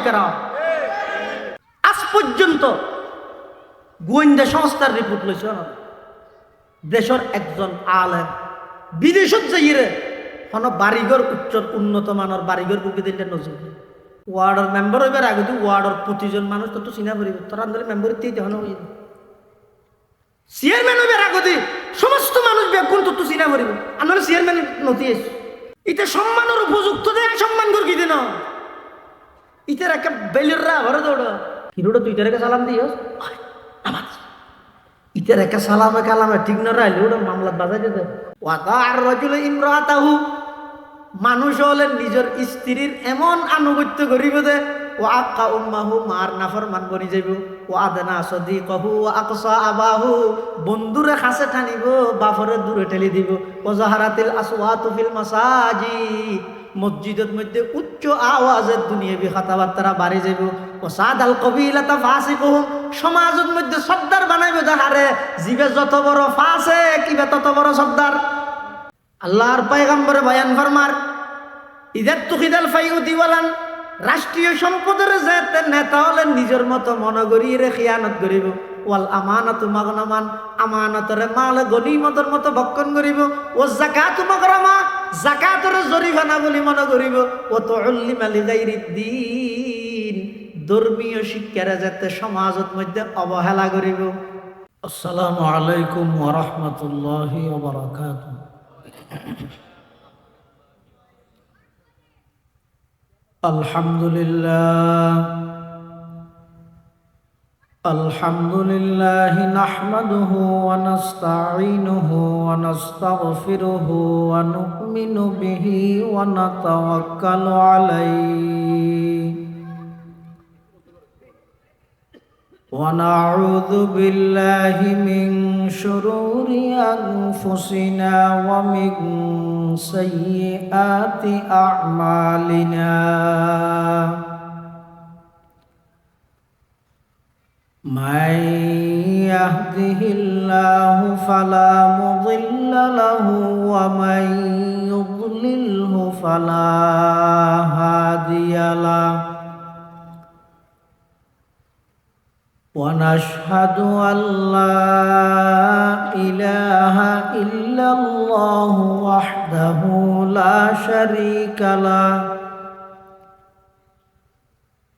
কেরাম। আজ পর্যন্ত গোয়েন্দা সংস্থার রিপোর্ট লইছে না, দেশের একজন আলেম বিদেশত যাইরে কোনো বাড়িঘর উচ্চ উন্নত মানের বাড়িঘর বুকে দিলে নজর ওয়ার্ডের মেম্বার হইবার আগে তো ওয়ার্ডের প্রতিজন মানুষ তো চিনা পড়িব, তোরা আন্দোলন মেম্বার তখন চেয়ারম্যান হইবার আগে সমস্ত মানুষ বেগুন তো চিনা পড়িব, আন্দোলন চেয়ারম্যান নথি এস এটা সম্মানের উপযুক্ত দেয় সম্মান করি কি দিন ইটার একটা বেলিররা ভরে দৌড় হিরোটা তুই তার সালাম দিস আমার ইটার একটা সালামে কালামে ঠিক না রাইলে ওটা মামলা বাজাই দিতে ওয়াতা আর রজুল ইমরাতাহু মানুষ হলে নিজের স্ত্রীর এমন আনুগত্য করিব যে ও আক্কা উম্মাহু মার নাফরমান বনি যাইব ও আদনা সদিকহু ও আকসা আবাহু বন্ধুরে কাছে টানিব বাফরে দূরে ঠেলি দিব ও জাহারাতিল আসওয়াতু ফিল মাসাজিদ মসজিদের মধ্যে উচ্চ আওয়াজের দুনিয়াবি কথাবার্তা বাড়ি যাইব ও সাদাল কবিলাতা ফাসিকুহুম সমাজের মধ্যে সর্দার বানাইব যাহারে জিবে যত বড় ফাসে কিবা তত বড় সর্দার। আল্লাহর পয়গম্বরে বয়ান ফরমার ইদাত তুখিদাল ফাইউদিওয়ালান রাষ্ট্রীয় সম্পদের যেতে নেতা হলে নিজের মতো মনে করিয়ে খিয়ানত করিব ওয়াল আমানাতু মাগনামান আমানতরে মাল গনিমতের মতো ভক্ষণ করিব ও যাকাতু মাগরামা যাকাতরে জরিমানা বলি মনে করিব ও তুল্লিমা লিগাইরিদ্দিন ধর্মীয় শিক্ষার যাতে সমাজের মধ্যে অবহেলা করিব। আসসালামু আলাইকুম ওয়া রাহমাতুল্লাহি ওয়া বারাকাতুহু। আলহামদুলিল্লাহ নাহমাদুহু ওয়া নাস্তাঈনুহু ওয়া নাস্তাগফিরুহু ওয়া নু'মিনু বিহি ওয়া নাতাওয়াক্কালু আলাইহি ওয়া নাউযু বিল্লাহি মিন শুরুরি আনফুসিনা ওয়া মিন সাইয়্যাতি আ'মালিনা মান ইয়াহদিহিল্লাহু ফালা মুদিল্লা লাহু ওয়া মান ইউদ্লিলহু ফালা হাদিয়া লাহু ونشهد أن لا إله إلا الله وحده لا شريك له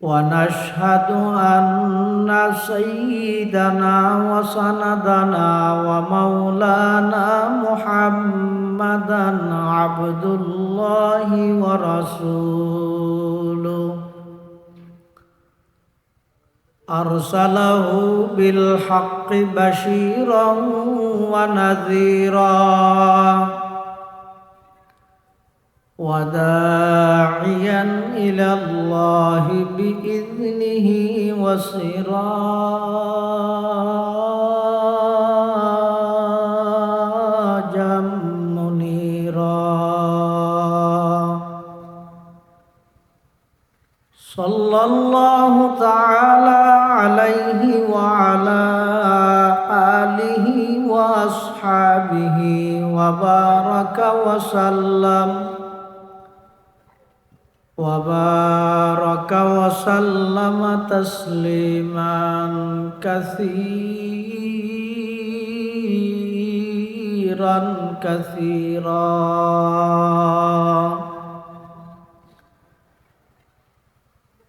ونشهد أن سيدنا وسندنا ومولانا محمدا عبد الله ورسوله أرسله بالحق بشيرا ونذيرا وداعيا إلى الله بإذنه وسراجا منيرا صلى الله تعالى عليه وعلى آله وأصحابه وبارك وسلم تسليما كثيرا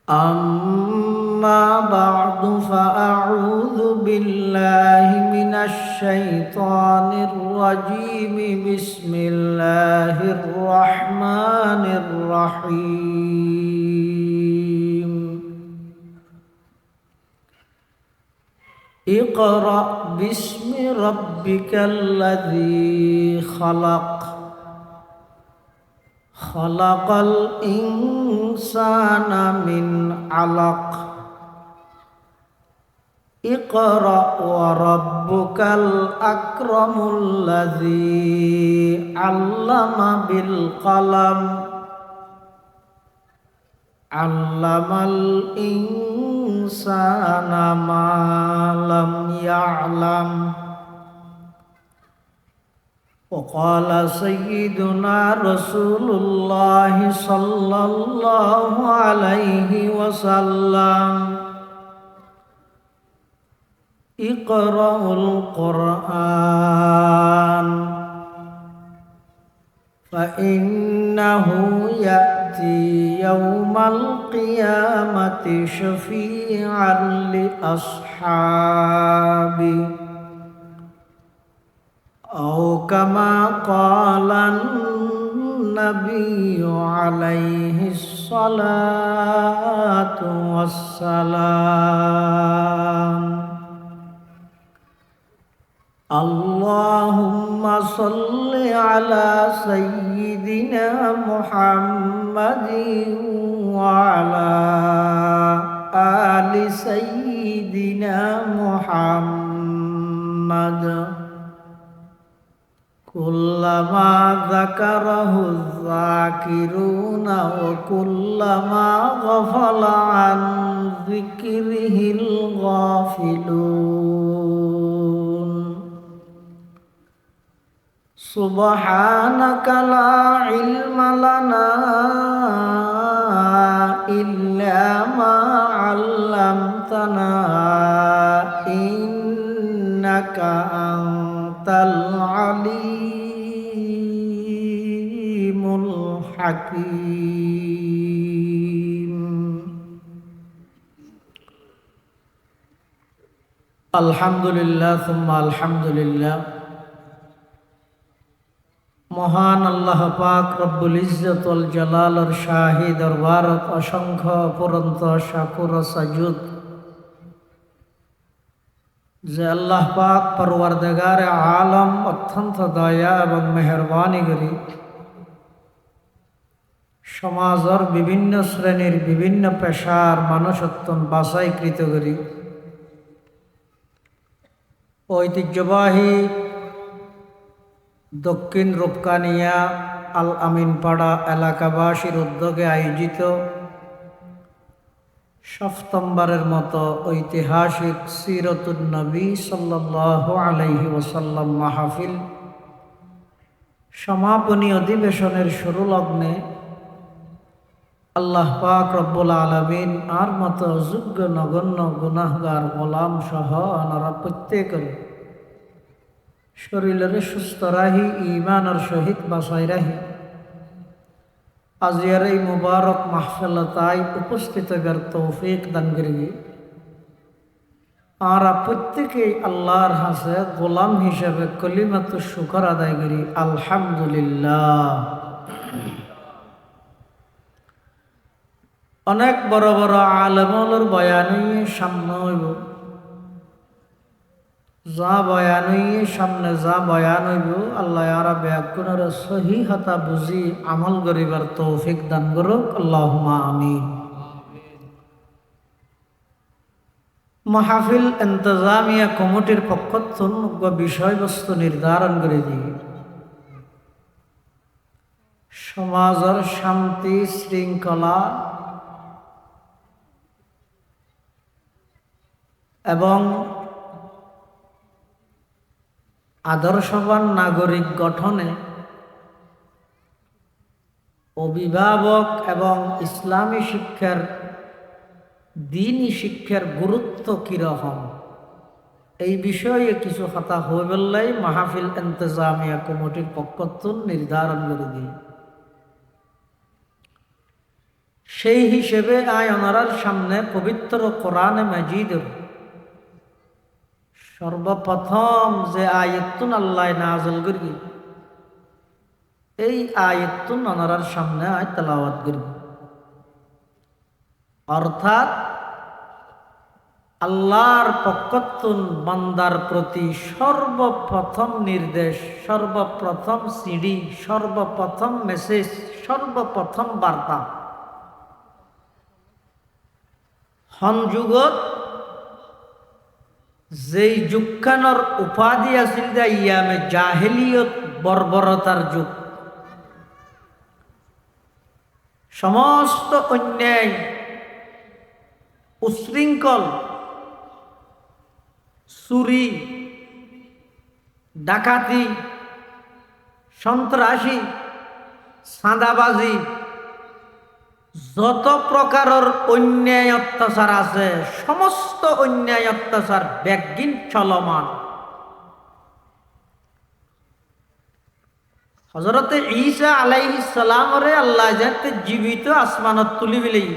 أما بعد فأعوذ بالله من الشيطان الرجيم بسم الله الرحمن الرحيم اقرأ باسم ربك الذي خلق الإنسان من علق اقرأ وربك الأكرم الذي علم بالقلم علم الإنسان ما لم يعلم وقال سيدنا رسول الله صلى الله عليه وسلم اقرأوا القرآن فإنه يأتي يوم القيامة شفيعا لأصحابه أو كما قال النبي عليه الصلاة والسلام اللهم صل على سيدنا محمد وعلى آل سيدنا محمد كلما ذكره الذاكرون وكلما غفل عن ذكره الغافلون سبحانك لا علم لنا إلا ما علمتنا إنك أنت العليم الحكيم الحمد لله ثم الحمد لله মহান আল্লাহ পাক রব্বুল ইজ্জত ওয়াল জালালের শাহী দরবারত অসংখ্য অপরন্ত শাকুর ও সাজুদ যে আল্লাহ পাক পরওয়ারদিগারে আলম অত্যন্ত দয়া এবং মেহরবানি করি সমাজের বিভিন্ন শ্রেণীর বিভিন্ন পেশার মানুষত্বন বাছাইকৃত করি ঐতিহ্যবাহী দক্ষিণ রূপকানিয়া আল আমিনপাড়া এলাকাবাসীর উদ্যোগে আয়োজিত সপ্তমবারের মতো ঐতিহাসিক সিরতুন নবী সাল্লাল্লাহু আলাইহি ওয়াসাল্লাম মাহফিল সমাপনী অধিবেশনের শুরু লগ্নে আল্লাহ পাক রব্বুল আলামিন আর মতো যোগ্য নগণ্য গুনাহগার গোলাম সহ আনারা প্রত্যেকের শরীরের সুস্থ রাহি ইমানের সহিত বাসায় রাহি আজিয়ার এই মুবারক মাহফিলতায় উপস্থিত হবার তৌফিক দান করি আর প্রত্যেকেই আল্লাহর হাসে গোলাম হিসেবে কলিমাত শুকর আদায় করি আলহামদুলিল্লাহ। অনেক বড় বড় আলেমুলের বয়ান সামনে হইব যা বয়ান সামনে যা বয়ান হইব আল্লাহ আরা ব্যাকুণের সহি হাতা বুঝি আমল করিবার তৌফিক দান করুক আল্লাহুম্মা আমিন। মাহফিল ইন্তজামিয়া কমিটির পক্ষ থেকে বিষয়বস্তু নির্ধারণ করে দিই সমাজের শান্তি শৃঙ্খলা এবং আদর্শবান নাগরিক গঠনে অভিভাবক এবং ইসলামী শিক্ষার দ্বীনি শিক্ষার গুরুত্ব কিরকম এই বিষয়ে কিছু কথা হয়ে বললেই মাহফিল ইন্তজামিয়া কমিটির পক্ষ থেকে নির্ধারণ করে দিই। সেই হিসেবে আয় ওনারার সামনে পবিত্র কোরআনে মাজিদের সর্বপ্রথম যে আয়াতুন আল্লাহ নাযিল করি এই আয়াতুন ওনারার সামনে আয় তেলাওয়াত করি। অর্থাৎ আল্লাহর পক্ষতুন বান্দার প্রতি সর্বপ্রথম নির্দেশ, সর্বপ্রথম সিডি, সর্বপ্রথম মেসেজ, সর্বপ্রথম বার্তা হন যুগত যেই যুগখানোর উপাধি আছিল যে ইয়ামে জাহেলিয়ত বর্বরতার যুগ, সমস্ত অন্যায় উশৃঙ্খল চুরি ডাকাতি সন্ত্রাসী, চাঁদাবাজি, যত প্রকারের অন্যায় অত্যাচার আছে সমস্ত অন্যায় অত্যাচার ব্যাগিন চলমান। হযরতে ঈসা আলাইহিস সালামরে আল্লাহ যাতে জীবিত আসমানত তুলি বিলেই,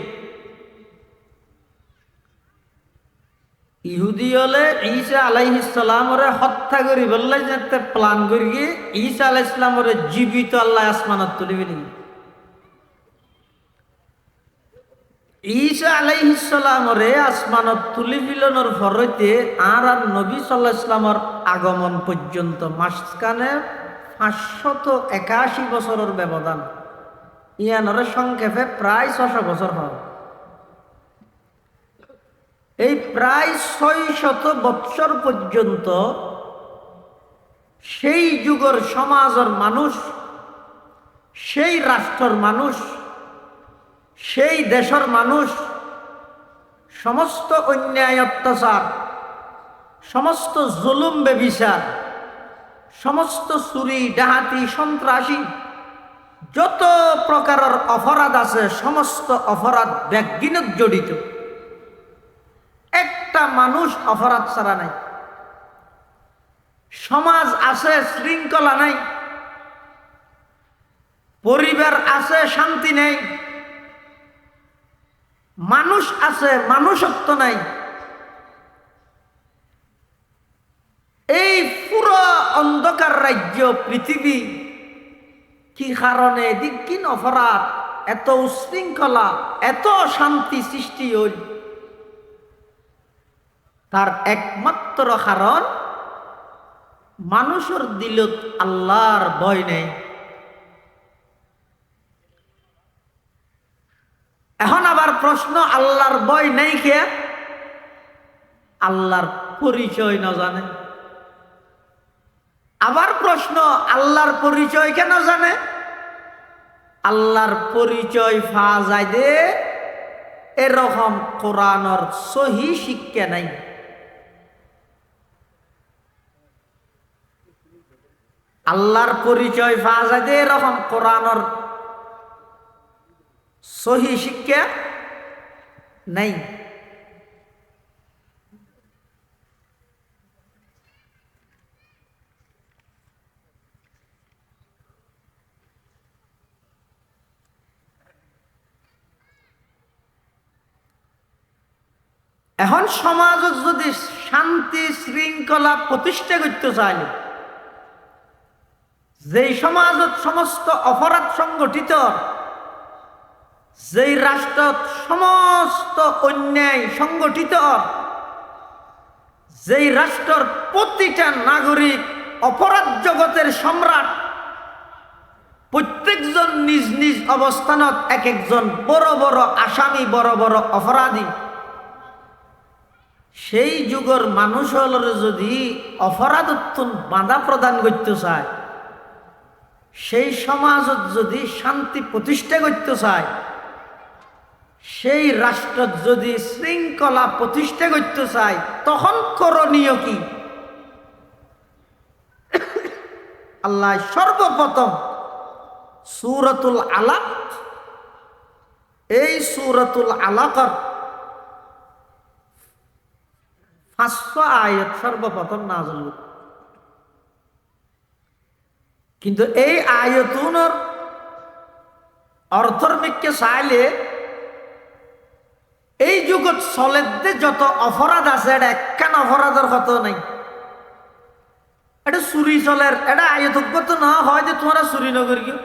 ইহুদি হলে ঈসা আলাইহিস সালামরে হত্যা করি বললে যাতে প্ল্যান করি ঈসা আলাইহিস সালামরে জীবিত আল্লাহ আসমানত তুলি বিলেই। ঈসা আলাইহিস সালামরে আসমানত তুলি বিলনের ফরতে আর নবী সাল্লাল্লাহু আলাইহি সাল্লামের আগমন পর্যন্ত মাঝখানে 581 বছরের ব্যবধান। ইয়ানরে সংক্ষেপে প্রায় 600 বছর হয়। এই প্রায় 600 বৎসর পর্যন্ত সেই যুগের সমাজের মানুষ, সেই রাষ্ট্রের মানুষ, সেই দেশের মানুষ সমস্ত অন্যায় অত্যাচার, সমস্ত জুলুম বেবিচার, সমস্ত চুরি ডাহাতি সন্ত্রাসী যত প্রকারের অপরাধ আছে সমস্ত অপরাধ ব্যাগিনত জড়িত। একটা মানুষ অপরাধ ছাড়া নাই। সমাজ আছে, শৃঙ্খলা নাই। পরিবার আছে, শান্তি নেই। মানুষ আছে, মানুষত্ব নাই। এই পুরো অন্ধকার রাজ্য পৃথিবী কি কারণে দিন অপরাধ, এত উশৃঙ্খলা, এত শান্তি সৃষ্টি হইল? তার একমাত্র কারণ মানুষের দিলত আল্লাহর ভয় নেই। এখন আবার প্রশ্ন, আল্লাহর ভয় নেই কে? আল্লাহর পরিচয় না জানে। আবার প্রশ্ন, আল্লাহর পরিচয় কেন জানে? আল্লাহর পরিচয় পাওয়া যায় দে এরকম কোরআনের সহি শিক্ষা নাই। আল্লাহর পরিচয় পাওয়া যায় দে এরকম কোরআনের সহি শিক্ষা নাই। এখন সমাজত যদি শান্তি শৃঙ্খলা প্রতিষ্ঠা করতে চাইলে, যেই সমাজত সমস্ত অপরাধ সংগঠিত, যেই রাষ্ট্রত সমস্ত অন্যায় সংগঠিত, যেই রাষ্ট্রের প্রতিটা নাগরিক অপরাধ জগতের সম্রাট, প্রত্যেকজন নিজ নিজ অবস্থানত এক একজন বড় বড় আসামি, বড় বড় অপরাধী, সেই যুগের মানুষ হলের যদি অপরাধত্ব বাধা প্রদান করতে চায়, সেই সমাজত যদি শান্তি প্রতিষ্ঠা করতে চায়, সেই রাষ্ট্র যদি শৃঙ্খলা প্রতিষ্ঠা করতে চায়, তখন করণীয় কি? আল্লাহ সর্বপ্রথম সূরাতুল আলাক, এই সূরাতুল আলাকার 500 আয়াত সর্বপ্রথম নাযিল। কিন্তু এই আয়াতুনের অর্থর দিকে চাইলে এই যুগত চলেতে যত অপরাধ আছে এটা একখান অপরাধের কথা নাই। এটা চুরি চলের, এটা আয়তগত না হয় যে তোমরা চুরি নগর গিয়ে।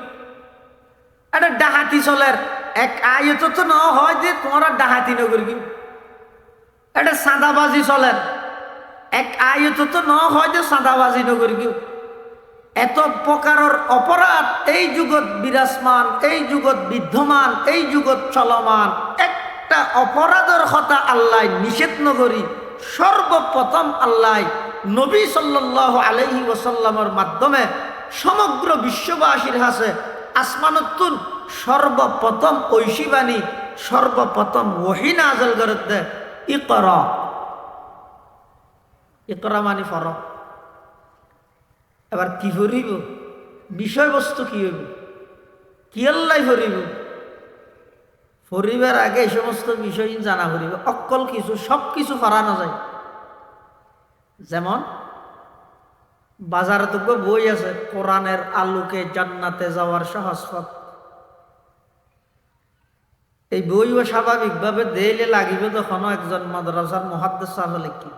এটা ডাহাতি চলের, এক আয়ত তো না হয় যে তোমরা ডাহাতি নগর গিয়ে। এটা চাঁদাবাজি চলের, এক আয়ত তো না হয় যে চাঁদাবাজি নগর গিয়ে। এত প্রকারের অপরাধ এই যুগত বিরাজমান, এই যুগত বিদ্যমান, এই যুগত চলমান। একটা অপরাধের কথা আল্লাহ নিষেধ নগরী সর্বপ্রথম আল্লাহ নবী সাল্লাল্লাহু আলাইহি ওয়াসাল্লামের মাধ্যমে সমগ্র বিশ্ববাসীর কাছে আসমানতুন সর্বপ্রথম ঐশীবাণী, সর্বপ্রথম ওহী নাযিল করতে, ইকরা, ইকরা মানে পড়ো। এবার কি করিব? বিষয়বস্তু কি হইব, কি আল্লাহ ফরিব, ফরিবার আগে এই সমস্ত বিষয় জানা ফরিব। অকল কিছু সব কিছু ফরানো যায়। যেমন বাজারে তো বই আছে, কোরআনের আলোকে জান্নাতে যাওয়ার সহজ পথ। এই বইও স্বাভাবিকভাবে দেইলে লাগিব তখনও একজন মাদ্রাসার মুহাদ্দিস সাহেব লিখি,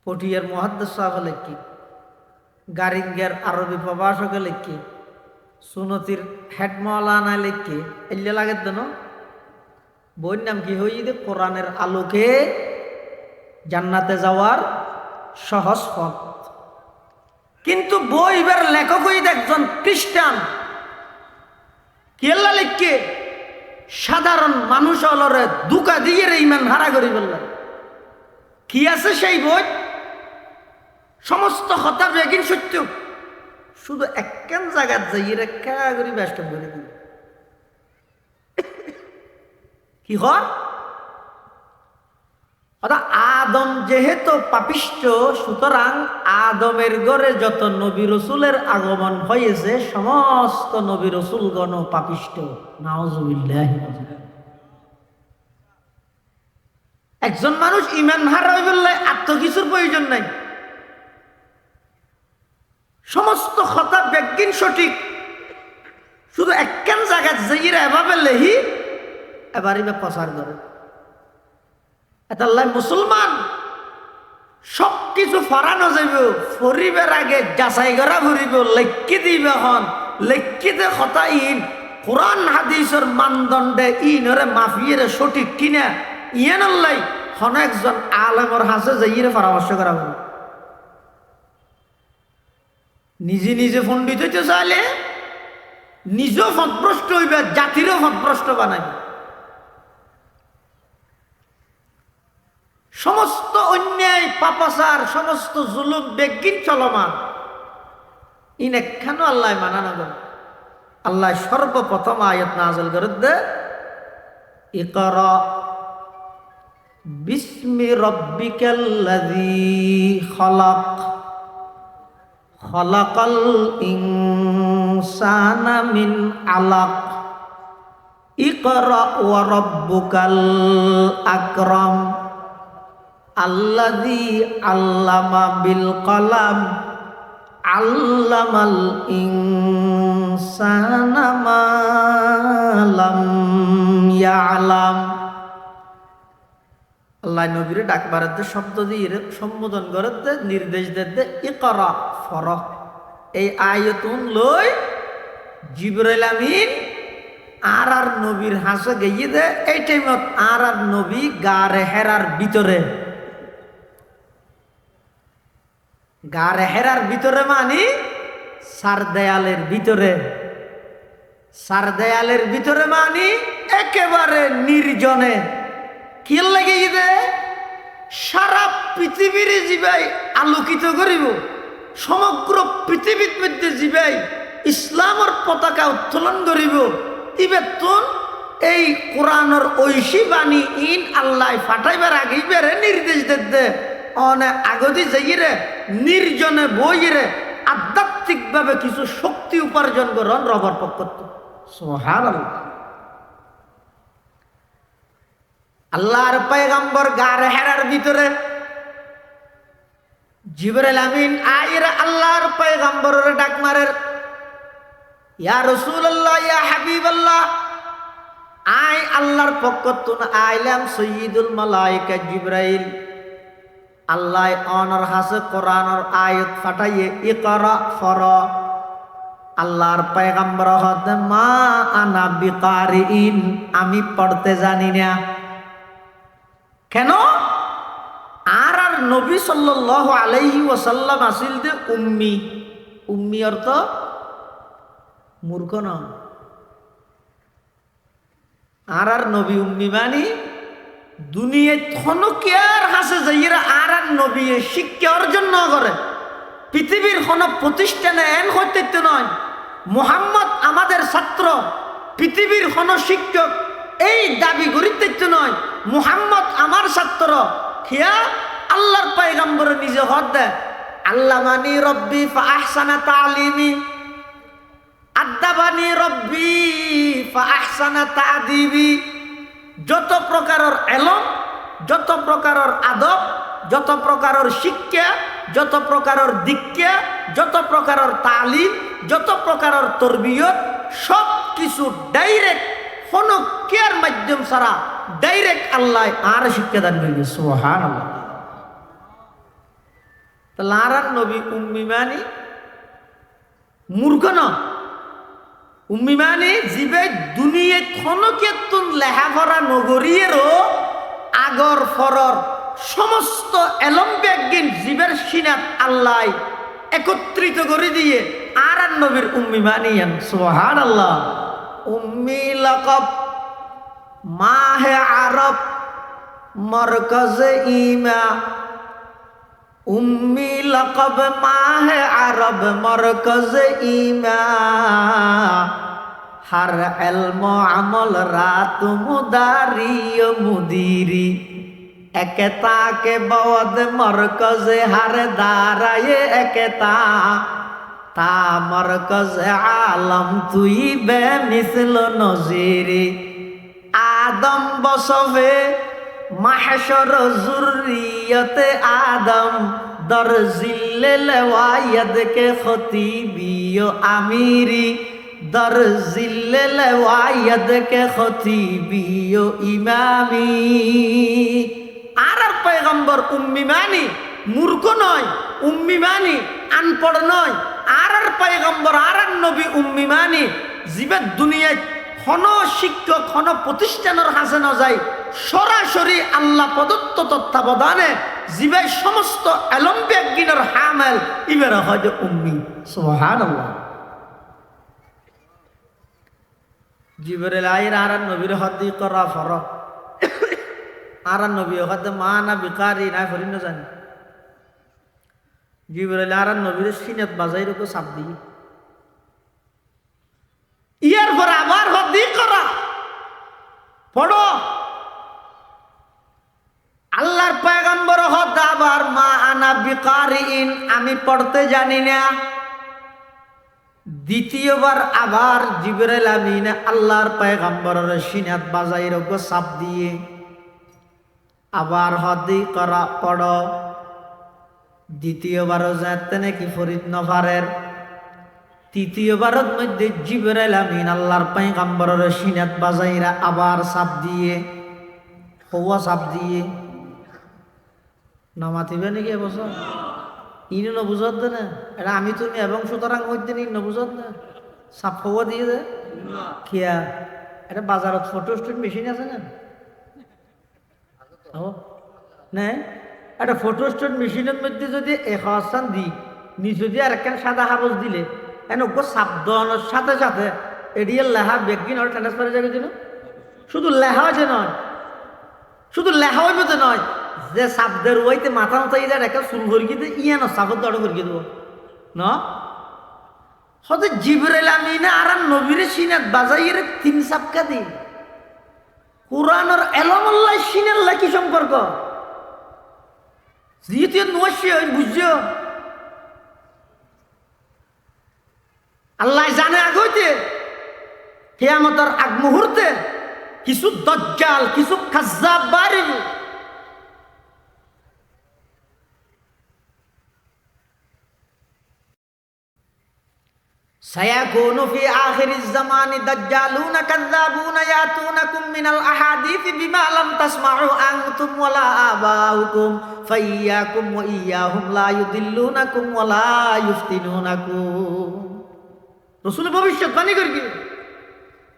পটিয়ার মুহাদ্দিস সাহেব লিখি, গারিঙ্গের আরবি প্রভাষকে লিখি, সুনতির হেড মৌলানা লিখি, এলে লাগে দেন। বইয়ের নাম কি হই যে কোরআনের আলোকে জান্নাতে যাওয়ার সহজ পথ। কিন্তু বইবার লেখক হইতে একজন খ্রিস্টান, কি আল্লাহ লিখকে সাধারণ মানুষ অলরে দুকা দিয়ে ইমান হারা করি বললেন। কি আছে সেই বই? সমস্ত কথা বেগিন সত্য, শুধু একখান জায়গাত যাই রেখা করি ব্যস্ত করে দিল। কি হর আদম যেহেতু পাপিষ্ট, সুতরাং আদমের ঘরে যত নবী রসুলের আগমন হয়েছে সমস্ত নবী রসুলগণ পাপিষ্ট। নাউজুবিল্লাহ। একজন মানুষ ইমান হারাই বললে আত্ম কিছুর প্রয়োজন নাই। সমস্ত কথা ব্যাজ্ঞান সঠিক, শুধু একখান জায়গায় যাইরা এভাবে লেহি এবারই বা প্রচার করে। এটাল্লাই মুসলমান সব কিছু ফরানো যাইব, ফরিবের আগে যাচাই করা ফুরিব, লেখি দিবে হন লেখিতে কথা ইন কোরআন হাদিসের মানদণ্ডে ইনরে মাফিয়ে সঠিক কিনা ইয়েন আল্লাই হন একজন আলেমর হাসে যাইরে পরামর্শ করা হবে। নিজে নিজে পণ্ডিত হইতে চাইলে নিজেও ফতভ্রষ্ট হইবে, জাতিরও ফতভ্রষ্ট বানাইবে। সমস্ত অন্যায় পাপাচার সমস্ত জুলুম বেগিন চলমান, ইন একখানো আল্লাহ মানানো গেল। আল্লাহ সর্বপ্রথম আয়াত নাযিল করে দে, ইকরা বিসমি রাব্বিকাল্লাযী খালাক খালাকাল ইনসানা মিন আলাক ইকরা ওয়া রাব্বুকাল আকরাম আল্লাযী আল্লামা বিল কলাম আল্লামাল ইনসানা মা লাম ইয়ালাম। আল্লাহ নবীরে ডাকবারতে শব্দ দিয়ে সম্বোধন করতে নির্দেশ দিতে ইকরা ফর। এই আয়াতুন লই জিবরাইল আমিন আর নবীর হাসে গিয়ে দে। এই টাইমত আর নবী গারে হেরার ভিতরে, গারে হেরার ভিতরে মানি সার দেয়ালের ভিতরে, সার দেয়ালের ভিতরে মানি একেবারে নির্জনে। কি লাগে দে সারা পৃথিবীর জীবাই আলোকিত করিব, সমগ্র পৃথিবীর মধ্যে জীবাই ইসলামের পতাকা উত্তোলন করিব। ইবেতুন এই কোরআনের ঐশী বাণী ইন আল্লাহ ফাটাইবার আগেই বেড়ে নির্দেশ দিতে অনেক আগদি যাইরে নির্জনে বইরে আধ্যাত্মিকভাবে কিছু শক্তি উপার্জন করেন রবার পক্ষ। সুবহানাল্লাহ। আল্লাহর পয়গম্বর গারে হেরার ভিতরে জিবরাইল আমিন আইরা আল্লাহর পয়গম্বরের ডাক মারের, ইয়া রাসূলুল্লাহ ইয়া হাবিবাল্লাহ, আই আল্লাহর পক্ষ থেকে আইলাম সাইয়্যিদুল মালায়েকা জিবরাইল। আল্লাহ অনর হাসে কোরআনের আয়াত ফাটাইয়ে ইকরা ফর। আল্লাহর পয়গম্বর হতে মা আনা বিকারিন, আমি পড়তে জানি না। কেন? আর নবী সাল্লাল্লাহু আলাইহি ওয়াসাল্লাম আসিল দে উম্মি। উম্মি অর্থ মূর্খ নন। আর নবী উম্মি মানি দুনিয়ায় থনকিয়ার হাসে যাইরা আর নবী শিক্ষা অর্জন না করে, পৃথিবীর কোন প্রতিষ্ঠানে এন হইতে নয় মুহাম্মদ আমাদের ছাত্র, পৃথিবীর কোন শিক্ষক এই দাবি করিতে নয় মুহাম্মদ আমার ছাত্র। খেয়া আল্লাহর পয়গম্বর নিজে হদ দেয় আল্লামানি রব্বি ফাআহসানা তালিমি, আদাবানি রব্বি ফাআহসানা তাদিবি। যত প্রকারের এলম, যত প্রকারের আদব, যত প্রকারের শিক্ষা, যত প্রকারের দীক্ষা, যত প্রকারের তালিম, যত প্রকারের তরবিয়ত, সব কিছু ডাইরেক্ট কোনো কেয়ার মাধ্যম ছাড়া ডাইরেক্ট আল্লাহ আর শিক্ষাদান করবে। সুবহানাল্লাহ। তাহলে আর নবী উম্মি মানে মূর্খ ন, উম্মি মানে জীবে দুনিয়া খনকেতুন লেহাভরা নগরীরও আগর ফরর সমস্ত এলম ব্যাগিন জীবের সিনাত আল্লাহ একত্রিত করে দিয়ে আর নবীর উম্মি মানিয়ান। সুবহানাল্লাহ। উম্মি লকব মাহে আরব মরকজ ইমা, উম্মি লকব মাহে আরব মরকজ ইমা, হর এলম আমল রাত মুদারি ও মুদিরি, একতা কে বদ মরকজ হর দারায়ে একতা, তা মরকজ আলম তুই বে মিসল নজিরি। আদম বসবে মাহশর জুরিয়তে আদম, দর জিল্লে লেওয়ায়দ কে খতিবিও আমিরি, দর জিল্লে লেওয়ায়দ কে খতিবিও ইমামি। আর পয়গম্বর উম্মি মানি মূর্খ নয়, উম্মি মানি আনপড় নয়। আর পয়গম্বর আর নবী উম্মি মানি জীবের দুনিয়ায় হন শিক্ষক হন প্রতিষ্ঠানের হাসে ন যায়, সরাসরি আল্লাহ প্রদত্ত তত্ত্বাবধানে জীবের সমস্ত এলম ব্যাগিনের হামেল ইবের হয় যে উম্মি। সুবহানাল্লাহ। জিবরিল আইর আর নবীর হদি করা ফরক। আর নবী হদ মা না বিকারি না ফরিন না জানি। জিবরিল আর নবীর সিনাত বাজাইর কো চাপ দি, ইয়ার পর আবার হদি করা পড়ো। আল্লাহর পয়গম্বর হদ আবার মা আনা বিকারিন, আমি পড়তে জানি না। দ্বিতীয়বার আবার জিবরিল আমিন আল্লাহর পয়গম্বরের সিনাত বাজাইর কো চাপ দিয়ে আবার হদি করা পড়ো। দ্বিতীয়বারও যাতে নাকি ফরিদ নফারের, তৃতীয়বারের মধ্যে জিবরাইল আমিন আল্লাহর পয়গম্বরের সিনাত বাজাইরা আবার চাপ দিয়ে হওয়া চাপ দিয়ে নমাতিবে নাকি এবছর ইনি নবুঝত দে না, এটা আমি তুমি এবং সুতরাং মধ্যে নি নবুঝত না চাপ হওয়া দিয়ে দে খিয়া। এটা বাজারত ফটো স্টেট মেশিন আছে না? না, একটা ফটো স্টেট মেশিনের মধ্যে যদি এখান দিই নিচে দিয়ে আর একখান সাদা কাগজ দিলে এনক চাপ দেওয়ানোর সাথে সাথে এডিএল লেহা বেগিন আর ট্রান্সফারে যাবে যেন। শুধু লেহা যে নয়, শুধু লেহা হইবে যে নয়, যে চাপদের ওইতে মাথা মাথা ইদার একটা চুল ভরিয়ে দিয়ে ইয়ে না চাপত দড় ভরিয়ে দেবো ন। হতে জিবরাইল আমিন আর নবীরে সিনাত বাজাইয়ের তিন চাপকা দি কোরআনের এলমল্লাহ সিনাল্লাহ কি সম্পর্ক? যেহেতু নশি বুঝছো আল্লাহ জানে আগ হইতে কিয়ামতের আগ মুহূর্তে কিছু দাজ্জাল কিছু কাজ্জাব বাড়িব। সায়াকুনু ফি আখিরিজ জামানি দাজ্জালুনা কাযাবুনা ইয়াতুনাকুম মিনাল আহাদিথি বিমা লাম তাসমাউ আনতুম ওয়ালা আবাউকুম ফাইয়াকুম ওয়া ইyyahum লা ইউদিল্লুনাকুম ওয়ালা ইফতিনুনাকুম। রাসূল ভবিষ্যৎবাণী করি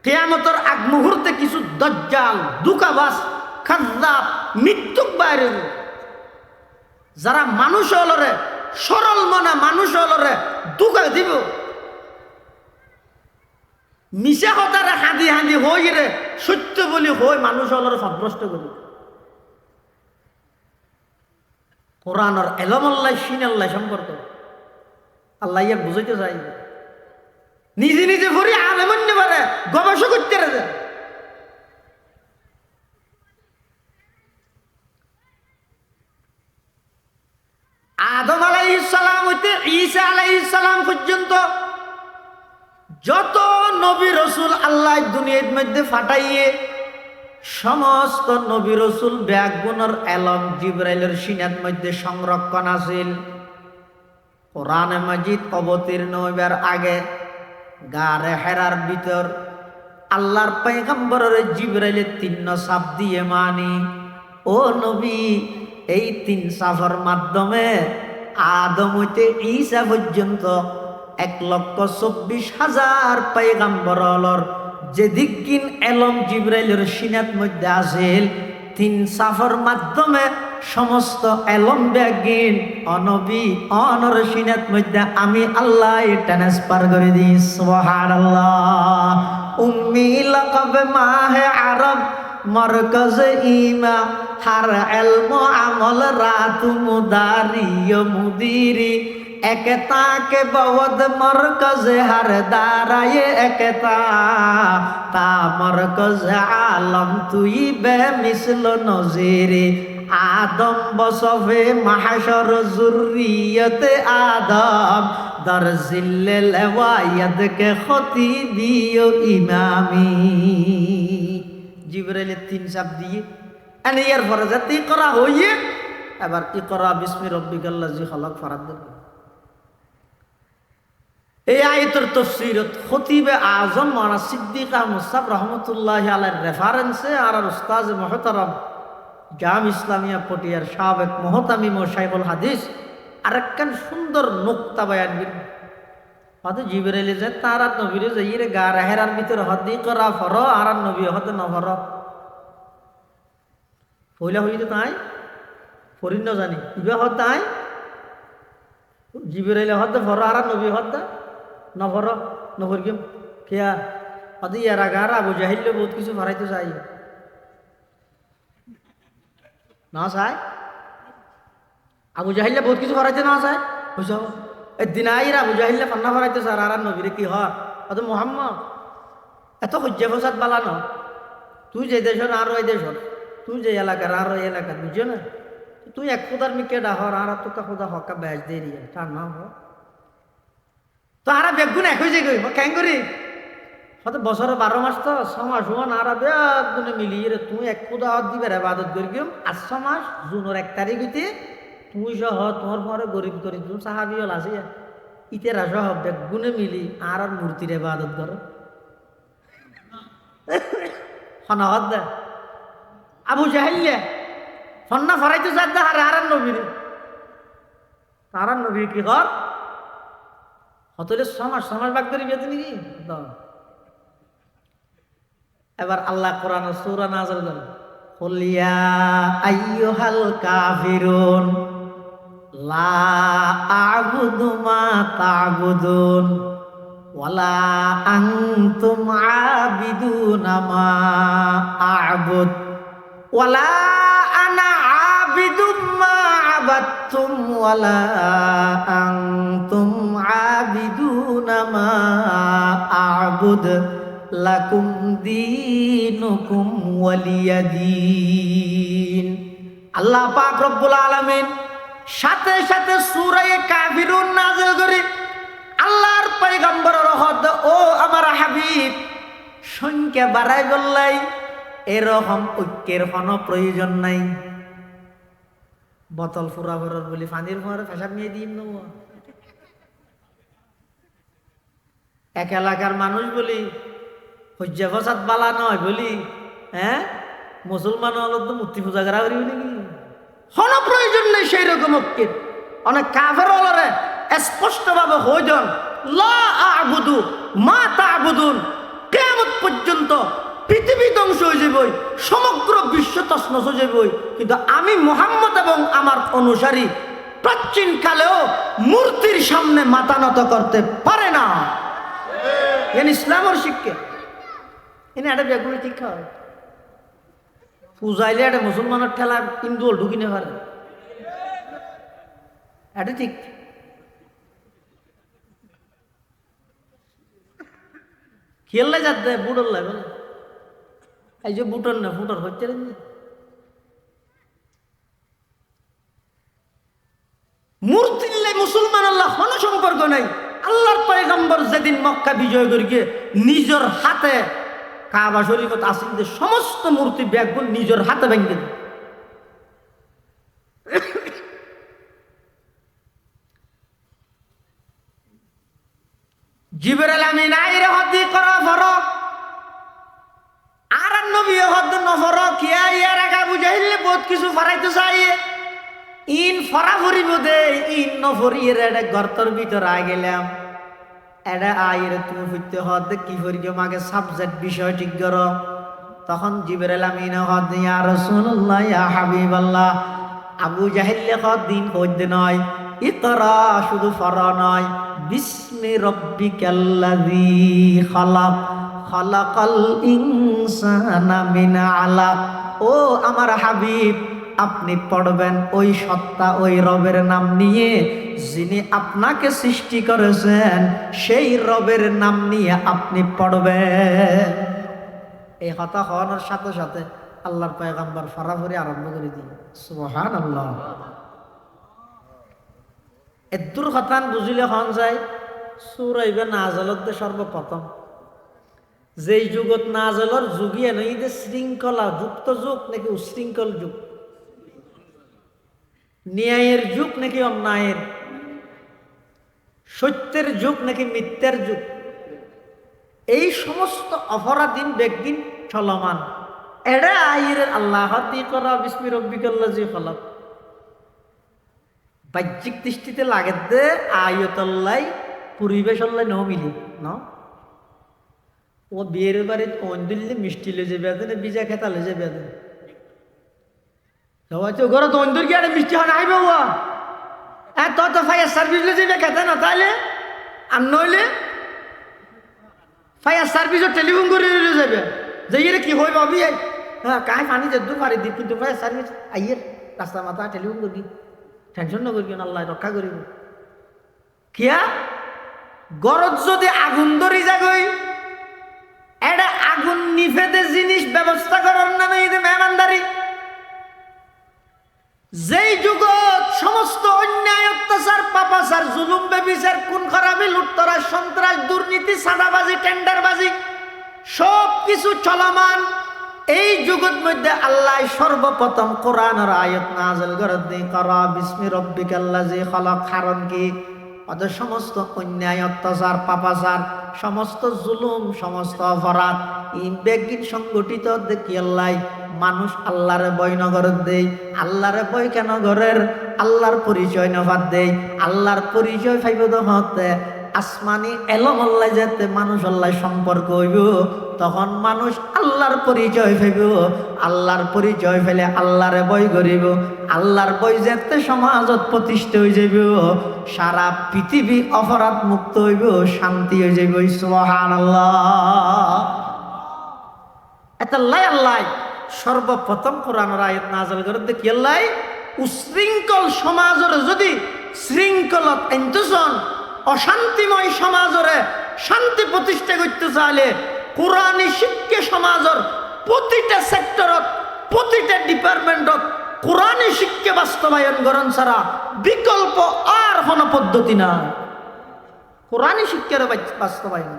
কিয়ামতের আগ মুহূর্তে কিছু দাজ্জাল দুকাবাজ কাযাব মিথ্যুক বাইরে যারা মানুষ হলরে সরল মনা মানুষ হলরে দুকা দিব, মিশা কথারে হাঁদি হাঁদি হই রে সত্য বলি হই মানুষ হলর সদভ্রষ্ট করি। কোরআনের এলমল্লাহ সিনাল্লাহ সম্পর্ক আল্লাহ ইয়া বুঝাইতে চাই। নিজে নিজে ভরি আলেমন্য পারে গবেষক করতে রে। আদম আলাইহিস সালাম যত নবী রসুল আল্লাহ দুনিয়ার মধ্যে ফাটাইয়ে সমস্ত নবী রসুল ব্যাগুণর এলম জিব্রাইলের সিনার মধ্যে সংরক্ষণ আছিল। কোরআনে মাজিদ অবতীর্ণ হইবার আগে গারে হেরার ভিতর আল্লাহর পয়গম্বরের জিব্রাইলের 3 সাপ দিয়ে মানি, ও নবী এই 3 সাফের মাধ্যমে আদম হইতে ঈসা পর্যন্ত 1,24,000 পয়গম্বরর যে দিকিন এলম জিব্রাইলের সিনাত মধ্যে আছিল 3 সাফের মাধ্যমে সমস্ত এলম ব্যাগিন অনবী অনর সিনাত মধ্যে আমি আল্লাহ ট্রান্সফার করে দিই। সুবহানাল্লাহ। উম্মি লাকাব মাহে আরব মরকজ ইমা হার এলম আমল রাতু মুদারিয় মুদিরি একতা के बवद मरकज हर दाराए एकता ता मरकज आलम तुई बेमिसल नजीरे आदम बसफे महशर जुर्रियत आदम दर जिल्ले लवायद के खतीबियो इमामी। जिब्राइल 3 शब्द दिए एने यार फरजत इकरा होइए এবার ইকরা বিসমি রব্বিকাল্লাযী খালাক ফরাদ দেন। এই আয়াতের তাফসীরত খতিবে আযম মাওলানা সিদ্দিক আহমদ সাহেব রহমাতুল্লাহি আলাইহির রেফারেন্সে আর উস্তাদ মুহতারাম জাম ইসলামিয়া পটিয়ার সাবেক মুহতামিম ও শাইখুল হাদিস আরেকখান সুন্দর নুকতা বয়ান করেন। হয়তো জিবরাইল যে তার আর নবীরে যাইরে গা রাহেরার ভিতর হদি করা ফর আর নবী হতে না ফর হইলা হইতে তাই ফরিন না জানি ইবা হতাই জিবরাইল হতে ফর আর নবী হতে নভর নভরগিম কেয়া আদি এরা গার আবু জাহিল বহুত কিছু ভরাইতে চাই না চাই আবু জাহিল বহুত কিছু ভরাইতে না চাই বুঝছ এই দিনাইর আবু জাহিল ফান্না ভরাইতে চার আর নবীরে কি হয় অত মোহাম্মদ এত হজ্জা ফসাদ বালানো তুই যে দেশ আর ওই দেশ তুই যে এলাকার আর ওই এলাকা বুঝছো না তুই এক খুদার মিকে ডাহর আর তোকে খুদা হকা ব্যাচ দিয়ে দিয়ে তার নাম হয় তো আর বেগুন এক হয়ে যাই কেন করি হয়তো বছরে 12 মাস তো 6 মাস হন আর বেগুনে মিলিয়ে রে তুই এক খুদা দিবে রে ইবাদত করি গিয়ে 8 মাস জুনের 1 তারিখ হইতে তুই সহ তোমার পরে গরিব করি তুমি সাহাবি হল আছে ইতে রাজা হব বেগুনে মিলি আর মূর্তির ইবাদত করো হনহদ দে আবু জাহিল ফন্না ফরাইতে চার দে আর নবীর তার নবী কি কর হতলে 6 মাস বাগ করে বেঁধে নাকি এবার আল্লাহ কোরআন সূরা নাযিল করেন কুল ইয়া আইয়ুহাল কাফিরুন লা আ'বুদু মা তা'বুদুন ওয়ালা আনতুম আবিদুনা মা আ'বুদ ওয়ালা আনা আবিদুম মা আবাদতুম ওয়ালা আনতুম আবিদুনা মা আ'বুদ লাকুম দীনুকুম ওয়ালিয়াদিন। আল্লাহ পাক রব্বুল আলামিন সাথে সাথে সূরা কাফিরুন নাযিল করে আল্লাহর পয়গম্বরের হদ ও আমার হাবিব সংখ্যা বাড়াই বললাই এরকম ঐক্যের কোনো প্রয়োজন নাই। বোতল ফুরা ভরার বলি পানির ভরে পেশাব নিয়ে দিন নেব এক এলাকার মানুষ বলি হজ্জা ফসাদ বালা নয় বলি হ্যাঁ মুসলমান হলো তো মূর্তি পূজা করা করি নাকি কোনো প্রয়োজন নেই সেই রকম ঐক্যের। অনেক কাফের হলরে স্পষ্টভাবে হইজন লা আ'বুদু মা তা'বুদুন কিয়ামত পর্যন্ত পৃথিবী ধ্বংস হয়ে যাবই সমগ্র বিশ্ব তছনছ হয়ে যাবই কিন্তু আমি মুহাম্মদ এবং আমার অনুসারী প্রাচীন কালেও মূর্তির সামনে মাথা নত করতে পারে না। এন ইসলামের শিক্ষা এনে একটা বেগুনি ঠিক হয় পূজাইলে একটা মুসলমানের ঠেলা হিন্দু ঢুকি নে পারে এটা ঠিক। খেললে যাতে বুড়োর লাগে এই যে বুটর না ফুটর হচ্ছে মূর্তির মুসলমান আল্লাহ কোনো সম্পর্ক নাই। আল্লাহর পয়গম্বর যেদিন মক্কা মক্কা বিজয় করি গিয়ে নিজের হাতে কাবা শরীফত আসিল যে সমস্ত মূর্তি ব্যাগগুল নিজের হাতে ভেঙে দেয়। জিবরাইল আমিন আইরে হদি করা ফরক আর নবী হদ নফর কিয়া ইয়ার আগা বুঝাইলে বহুত কিছু ফরাইতে চাই ইন ফরা ফুরিব দে ইন নফরিয়ের এটা গর্তর ভিতর আই গেলাম এটা আইরে তুমি ফুটতে হদ কি ফরি মাকে সাবজেক্ট বিষয় ঠিক করো। তখন জিবরাইল আমিন হদ ইয়া রাসূলুল্লাহ ইয়া হাবিবাল্লাহ আবু জাহেল হদ দিন হইতে নয় ইকরা শুধু ফরা নয় বিস্মি রব্বিকাল্লাযী খালাক খালাকাল ইনসানা মিন আলাক। ও আমার হাবিব আপনি পড়বেন ওই সত্তা ওই রবের নাম নিয়ে যিনি আপনাকে সৃষ্টি করেছেন সেই রবের নাম নিয়ে আপনি পড়বেন। এই হতা হওয়ানোর সাথে সাথে আল্লাহর পয়গম্বর ফরাফরি আরম্ভ করে দিল সুবহানাল্লাহ। এদুর হতান বুঝিলে হন যায় সূরা ইবে নাজলত সর্বপ্রথম যেই যুগত নাজলর যুগিয়ে নই যে শৃঙ্খলা যুক্ত যুগ নাকি উশৃঙ্খল যুগ, ন্যায়ের যুগ নাকি অন্যায়ের, সত্যের যুগ নাকি মিথ্যার যুগ, এই সমস্ত অপরাধীন ব্যক্তি চলমান। এরা আইর আল্লাহ করা বিস্মি রব্বিকাল্লাযী খালাক বাহ্যিক দৃষ্টিতে লাগে দে আয়তল্লাই পরিবেশ আল্লাহ ন মিলি ন ও বিয়ের বাড়িতে কোন দিল্লি মিষ্টি লে যাবে না বিজা খেতা লে যাবে না ঘরে তো অন্দর গিয়ে মিষ্টি হয় আইবে ও হ্যাঁ তো ফায়ার সার্ভিস লে যাবে খেতে না তাইলে আর নইলে ফায়ার সার্ভিসও টেলিফোন করে যাবে যে ইয়ে কি হই ভাবি হ্যাঁ কায় পানি যে দু পারি দি কিন্তু ফায়ার সার্ভিস আইয়ের রাস্তা মাথা টেলিফোন করবি টেনশন না করবি আল্লাহ রক্ষা করিব কিয়া গরজ যদি আগুন ধরি যাগই এটা আগুন নিফেদে জিনিস ব্যবস্থা করার না নাই মেহমানদারি। যেই যুগত সমস্ত অন্যায় অত্যাচার পাপাচার জুলুম বেবিচার খুন খারাপি লুটতরাজ সন্ত্রাস দুর্নীতি সাদাবাজি টেন্ডারবাজি সব কিছু চলমান, এই যুগত মধ্যে আল্লাহ সর্বপ্রথম কোরআনের আয়াত নাযিল করে দেন করা বিস্মি রব্বিকাল্লাযী খালাক। কারণ কি ওদের সমস্ত অন্যায় অত্যাচার পাপাচার সমস্ত জুলুম সমস্ত অপরাধ এই বেগিন সংগঠিত দেখি আল্লাহ মানুষ আল্লাহরে বই নগর দেয়। আল্লাহরে বই কেন ঘরের আল্লাহর পরিচয় নভাত দেয়। আল্লাহর পরিচয় ফাইব হতে আসমানি এলম আল্লাহ যেতে মানুষ আল্লাহ সম্পর্ক হইব তখন মানুষ আল্লাহর পরিচয় পাইব। আল্লাহর পরিচয় ফেলে আল্লাহরে বই করিব। আল্লাহর বই যেতে সমাজত প্রতিষ্ঠা হয়ে যাইব, সারা পৃথিবী অপরাধ মুক্ত হইব, শান্তি হয়ে যাইব। সুবহানাল্লাহ। এতাল্লাই আল্লাহ সর্বপ্রথম কোরআনের আয়াত নাযিল করে দেখি আল্লাহ উশৃঙ্খল সমাজের যদি শৃঙ্খলত এন্তজন অশান্তিময় সমাজরে শান্তি প্রতিষ্ঠা করতে চাইলে কোরআনী শিক্ষা সমাজের প্রতিটা সেক্টরত প্রতিটা ডিপার্টমেন্টত কোরআনী শিক্ষা বাস্তবায়ন করণ ছাড়া বিকল্প আর কোনো পদ্ধতি না। কোরআনী শিক্ষার বাস্তবায়ন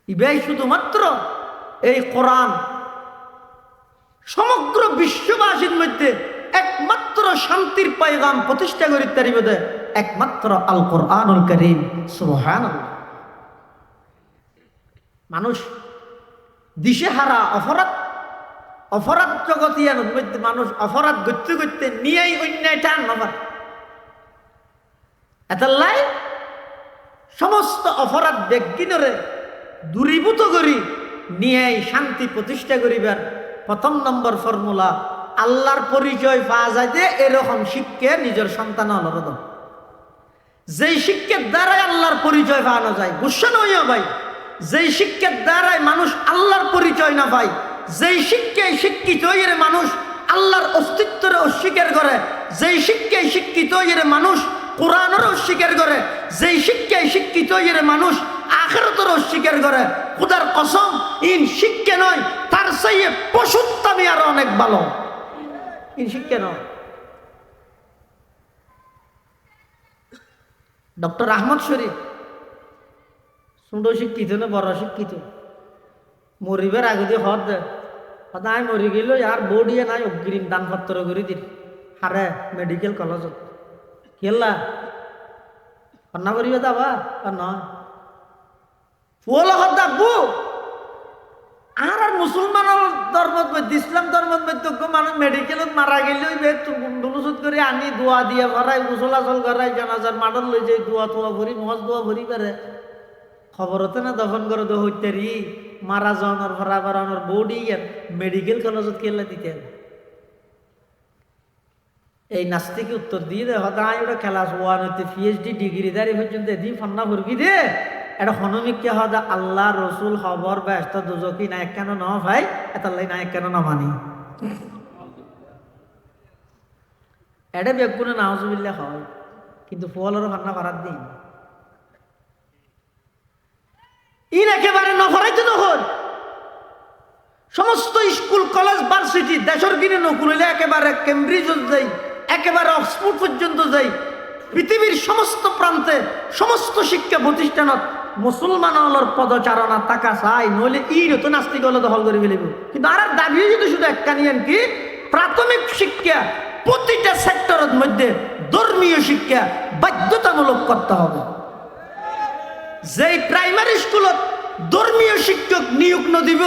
ইবাই শুধুমাত্র এই কোরআন সমগ্র বিশ্ববাসীর মধ্যে একমাত্র শান্তির পয়গাম প্রতিষ্ঠা করিতে পারিব একমাত্র আল কোরআনুল কারীম। সুবহানাল্লাহ। মানুষ দিশেহারা অপরাধ জগতিয়ার মধ্যে মানুষ অপরাধ করতে করতে নিয়েই অন্যায় টান নবার এতাল্লাই সমস্ত অপরাধ ব্যক্তিনরে দূরীভূত করি নিয়েই শান্তি প্রতিষ্ঠা করিবার প্রথম নম্বর ফর্মুলা আল্লাহর পরিচয় পাওয়া যায় যে এরকম শিক্ষা নিজের সন্তান অলরদ যেই শিক্ষার দ্বারাই আল্লাহর পরিচয় পাওয়ানো যায়। গুসা নইয়া ভাই, যেই শিক্ষার দ্বারাই মানুষ আল্লাহর পরিচয় না পায়, যেই শিক্ষায় শিক্ষিত এর মানুষ আল্লাহর অস্তিত্বের অস্বীকার করে, যেই শিক্ষায় শিক্ষিত এর মানুষ কোরআনের অস্বীকার করে, যেই শিক্ষায় শিক্ষিত এর মানুষ আখিরাতের অস্বীকার করে, খোদার কসম ইন শিক্ষা নয় তার চাইয়ে পশুত্বামি আরো অনেক ভালো। ইন শিক্ষা নয় ডক্টর আহমদ শরীফ ছোট শিক্ষিত না বড় শিক্ষিত, মরিবার আগে দিয়ে হদ দে সদায় মরি গেল আর বডিয়ে নাই অগ্রিম দানপত্র করে দিল হারে মেডিকেল কলেজত কেলা কন্যা করিবে যাবা আর নয় ফুল হদ দাবু আর আর মুসলমানের ধর্মত মধ্যে ইসলাম ধর্মত মধ্যে মানুষ মেডিকেলত মারা গেলেও দুলুসুত করে আনি দোয়া দিয়ে ভরাই চলাচল করাই জানাজার মাডল লই যাই দোয়া তোয়া ভরি মজ দোয়া ভরি পারে খবরতে না দফন করে দো হইতারি মারা যাওয়ার ভরা বাড়ানোর বডি মেডিকেল কলেজত কেলা দিতে এই নাস্তিকে উত্তর দিয়ে দে হতায় ওটা খেলা ওয়ান হইতে পিএইচডি ডিগ্রি দাঁড়ি পর্যন্ত এদিন ফান্না ভরবি দে এটা হনমিককে হদা আল্লাহ রসুল খবর ব্যস্ত দুজকি না কেন ন ভাই এতাল্লাই না কেন না মানি এটা বেগুনে নাউজুবিল্লাহ হয় কিন্তু ফুয়ালের ফান্না করার দিন ইন একেবারে নফরাইতে নহল সমস্ত স্কুল কলেজ ভার্সিটি দেশের কিনে নকুলিলে একেবারে কেমব্রিজ যাই একেবারে অক্সফোর্ড পর্যন্ত যাই পৃথিবীর সমস্ত প্রান্তে সমস্ত শিক্ষা প্রতিষ্ঠানত মুসলমান হলর পদচারণা টাকা চাই নইলে ইর তো নাস্তিক হলে দখল করে ফেলিব কিন্তু আর দাবি যদি শুধু একটা নিয়েন কি প্রাথমিক শিক্ষা প্রতিটা সেক্টরের মধ্যে ধর্মীয় শিক্ষা বাধ্যতামূলক করতে হবে যেই প্রাইমারি স্কুলত ধর্মীয় শিক্ষক নিয়োগ নদিব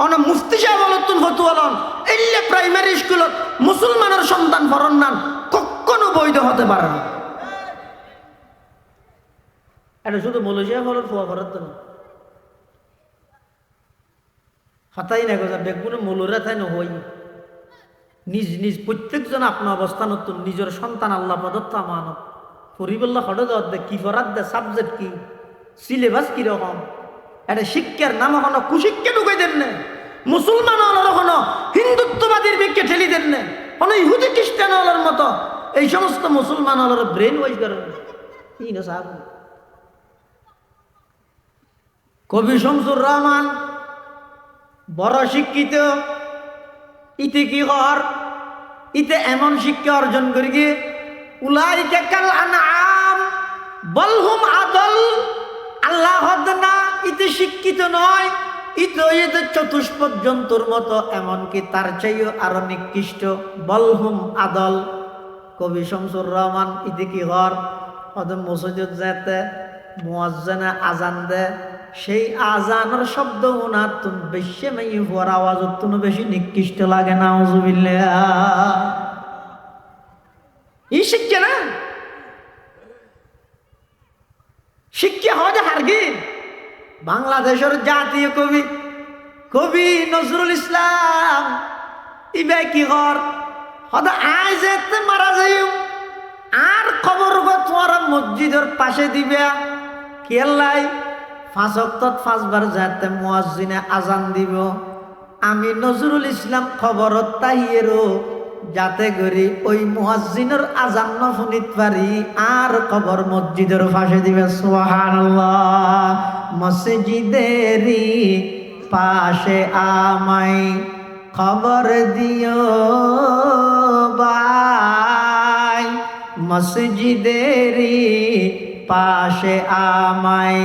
অন মুফতি সাহেব অলতুন ফতুয়ালন এলে প্রাইমারি স্কুলত মুসলমানের সন্তান ফরন্নান কখনো বৈধ হতে পারে না এটা শুধু মলেশিয়া ফলের ফুয়া ফরত না হতাই না গোজা বেগুনে মলুরা তাই নহই নিজ নিজ প্রত্যেকজন আপনার অবস্থান নিজের সন্তান আল্লাহ প্রদত্ত মানব পরিবল্লা হঠাৎ দে কি ফরাত দে সাবজেক্ট কি সিলেবাস কিরকম এটা শিক্ষার নাম হলো কুশিক্ষা ঢুকাই দেন না মুসলমান হলো হলো হিন্দুত্ববাদীর দিকে ঠেলি দেন না হলো ইহুদি খ্রিস্টান হলোর মতো এই সমস্ত মুসলমান হলোর ব্রেন ওয়াইজ করেন এই না সাহেব কবি শামসুর রহমান বড় শিক্ষিত ইতে কি হর ইতে এমন শিক্ষা অর্জন করি গিয়ে উলাইকা কাল আনআম বল হুম আদল আল্লাহ না ইতে শিক্ষিত নয় ইতে চতুষ্পদ জন্তুর মতো এমনকি তার চাইও আরো নিকৃষ্ট বল হুম আদল কবি শামসুর রহমান ইতে কি হর ওদের মসজিদ যেতে মুয়াজ্জিনে আজান দে সেই আজানের শব্দ ওনার তুম বেশি মাই হওয়ার আওয়াজ তুন বেশি নিকৃষ্ট লাগে না আউযুবিল্লাহ এই শিক্ষা না শিক্ষা হয় যে হারগি বাংলাদেশের জাতীয় কবি কবি নজরুল ইসলাম ইবে কি কর হদা আয় যেতে মারা যাই আর খবর তোমার মসজিদের পাশে দিবে কেলাই 5 ওয়াক্ত 5 বার যাতে মুয়াজ্জিনে আজান দিব আমি নজরুল ইসলাম খবরত তাহিয়েরো যাতে করি ওই মুয়াজ্জিনের আজান না শুনিত পারি আর খবর মসজিদের পাশে দিবে সুবহানাল্লাহ মসজিদেরই পাশে আমায় খবর দিও ভাই মসজিদেরই পাশে আমায়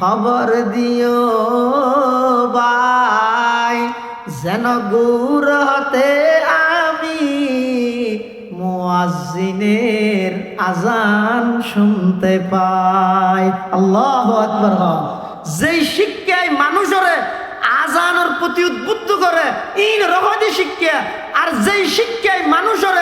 খবর দিও ভাই যেন গুর হতে আমি মুয়াজ্জিনের আজান শুনতে পাই আল্লাহু আকবার যেই শিক্ষায় মানুষের আজানের প্রতি উদ্বুদ্ধ করে ইন রহদি শিক্ষা আর যেই শিক্ষায় মানুষের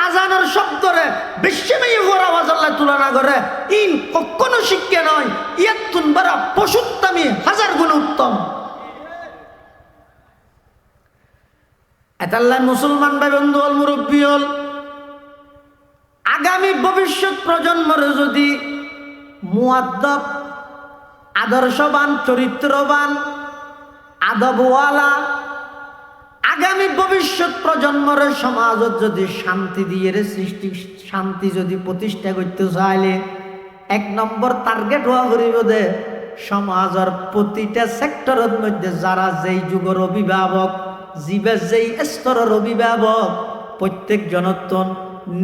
আজানের শব্দরে বিশ্বময়ী হওয়ার আওয়াজ আল্লাহ তুলনা করে ইন কখনো শিক্ষা নয় ইয়াত তুনবারা পশুত্তমী 1000 গুণ উত্তম এতাল্লাহ মুসলমান ভাই বন্ধু হল মুরব্বী হল আগামী ভবিষ্যৎ প্রজন্মর যদি মুআদ্দাব আদর্শবান চরিত্রবান আদবওয়ালা আগামী ভবিষ্যৎ প্রজন্মর সমাজত যদি শান্তি দিয়ে সৃষ্টি শান্তি যদি প্রতিষ্ঠা করতে চাইলে 1 নম্বর টার্গেট হওয়া করিব দে সমাজের প্রতিটা সেক্টরের মধ্যে যারা যেই যুগের অভিভাবক জীবে যেই স্তরের অভিভাবক প্রত্যেক জনতন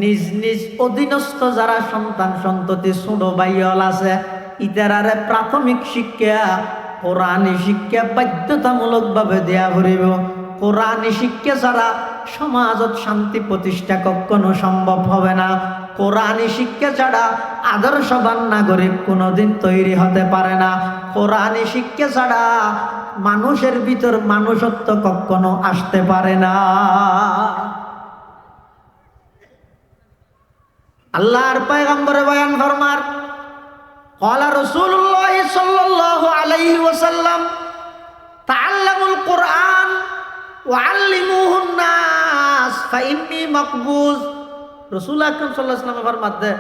নিজ নিজ অধীনস্থ যারা সন্তান সন্ততি ছোট ভাইয়ল আছে ইতারারে প্রাথমিক শিক্ষা কোরআনী শিক্ষা বাধ্যতামূলকভাবে দেয়া করিব। কোরআনী শিক্ষা ছাড়া সমাজত শান্তি প্রতিষ্ঠা কখনো সম্ভব হবে না। কোরআনী শিক্ষা ছাড়া আদর্শবান নাগরিক কোনোদিন তৈরি হতে পারে না। কোরআনী শিক্ষা ছাড়া মানুষের ভিতর মানুষত্ব কখনো আসতে পারে না। আল্লাহর পয়গম্বরে বয়ান ফরমার ক্বালা রাসূলুল্লাহ সাল্লাল্লাহু আলাইহি ওয়াসাল্লাম তাআল্লামুল কুরআন ওয়া আল্লিমুহুন নাস ফাইন্নী মাকবুজ। রাসূল আকরাম সাল্লাল্লাহু আলাইহি ওয়াসাল্লাম ফরমাতে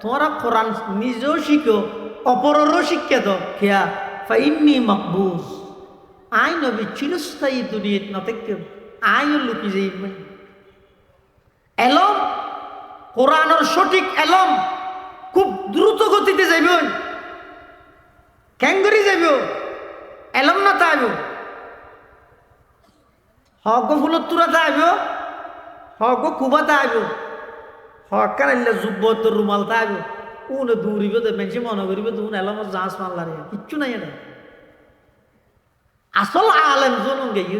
তোমরা কোরআন নিজেও শিখো অপরেরও শিক্ষা দাও কিয়া ফাইন্নী মাকবুজ। আই নবী চিরস্থায়ী দুনিয়াত না থেকে আইও লুকি যাইবে এলম কোরআনের সঠিক এলম খুব দ্রুত গতিতে যাইব ক্যাঙ্গরি যাইব এলম না তাইব হক ফুলত তুরাতে আইব হক কুবাতে আইব হক কানাইলে যুব্বত রুমাল তাইব উনে দৌড়িব মেনসি মনে করিব তুন এলমত জাহাজ মারলারে কিচ্ছু নাই এটা। আসল আলেম জোন গেই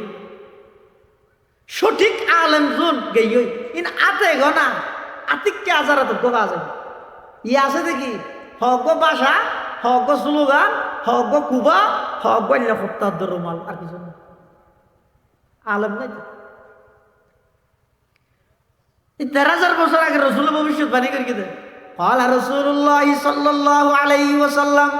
সঠিক আলেম জোন গেই ইন আতে গনা আতিককে আজারা তো গোবা যায় ই আছে দেখি হক বাসা হক স্লোগান হক কুবা হক হত্যার রুমাল আর কিছু না আলেম নাই। ১৩,০০০ বছর আগে রসুল ভবিষ্যৎবাণী করে গেছে ক্বালা রাসূলুল্লাহ সাল্লাল্লাহু আলাইহি ওয়াসাল্লাম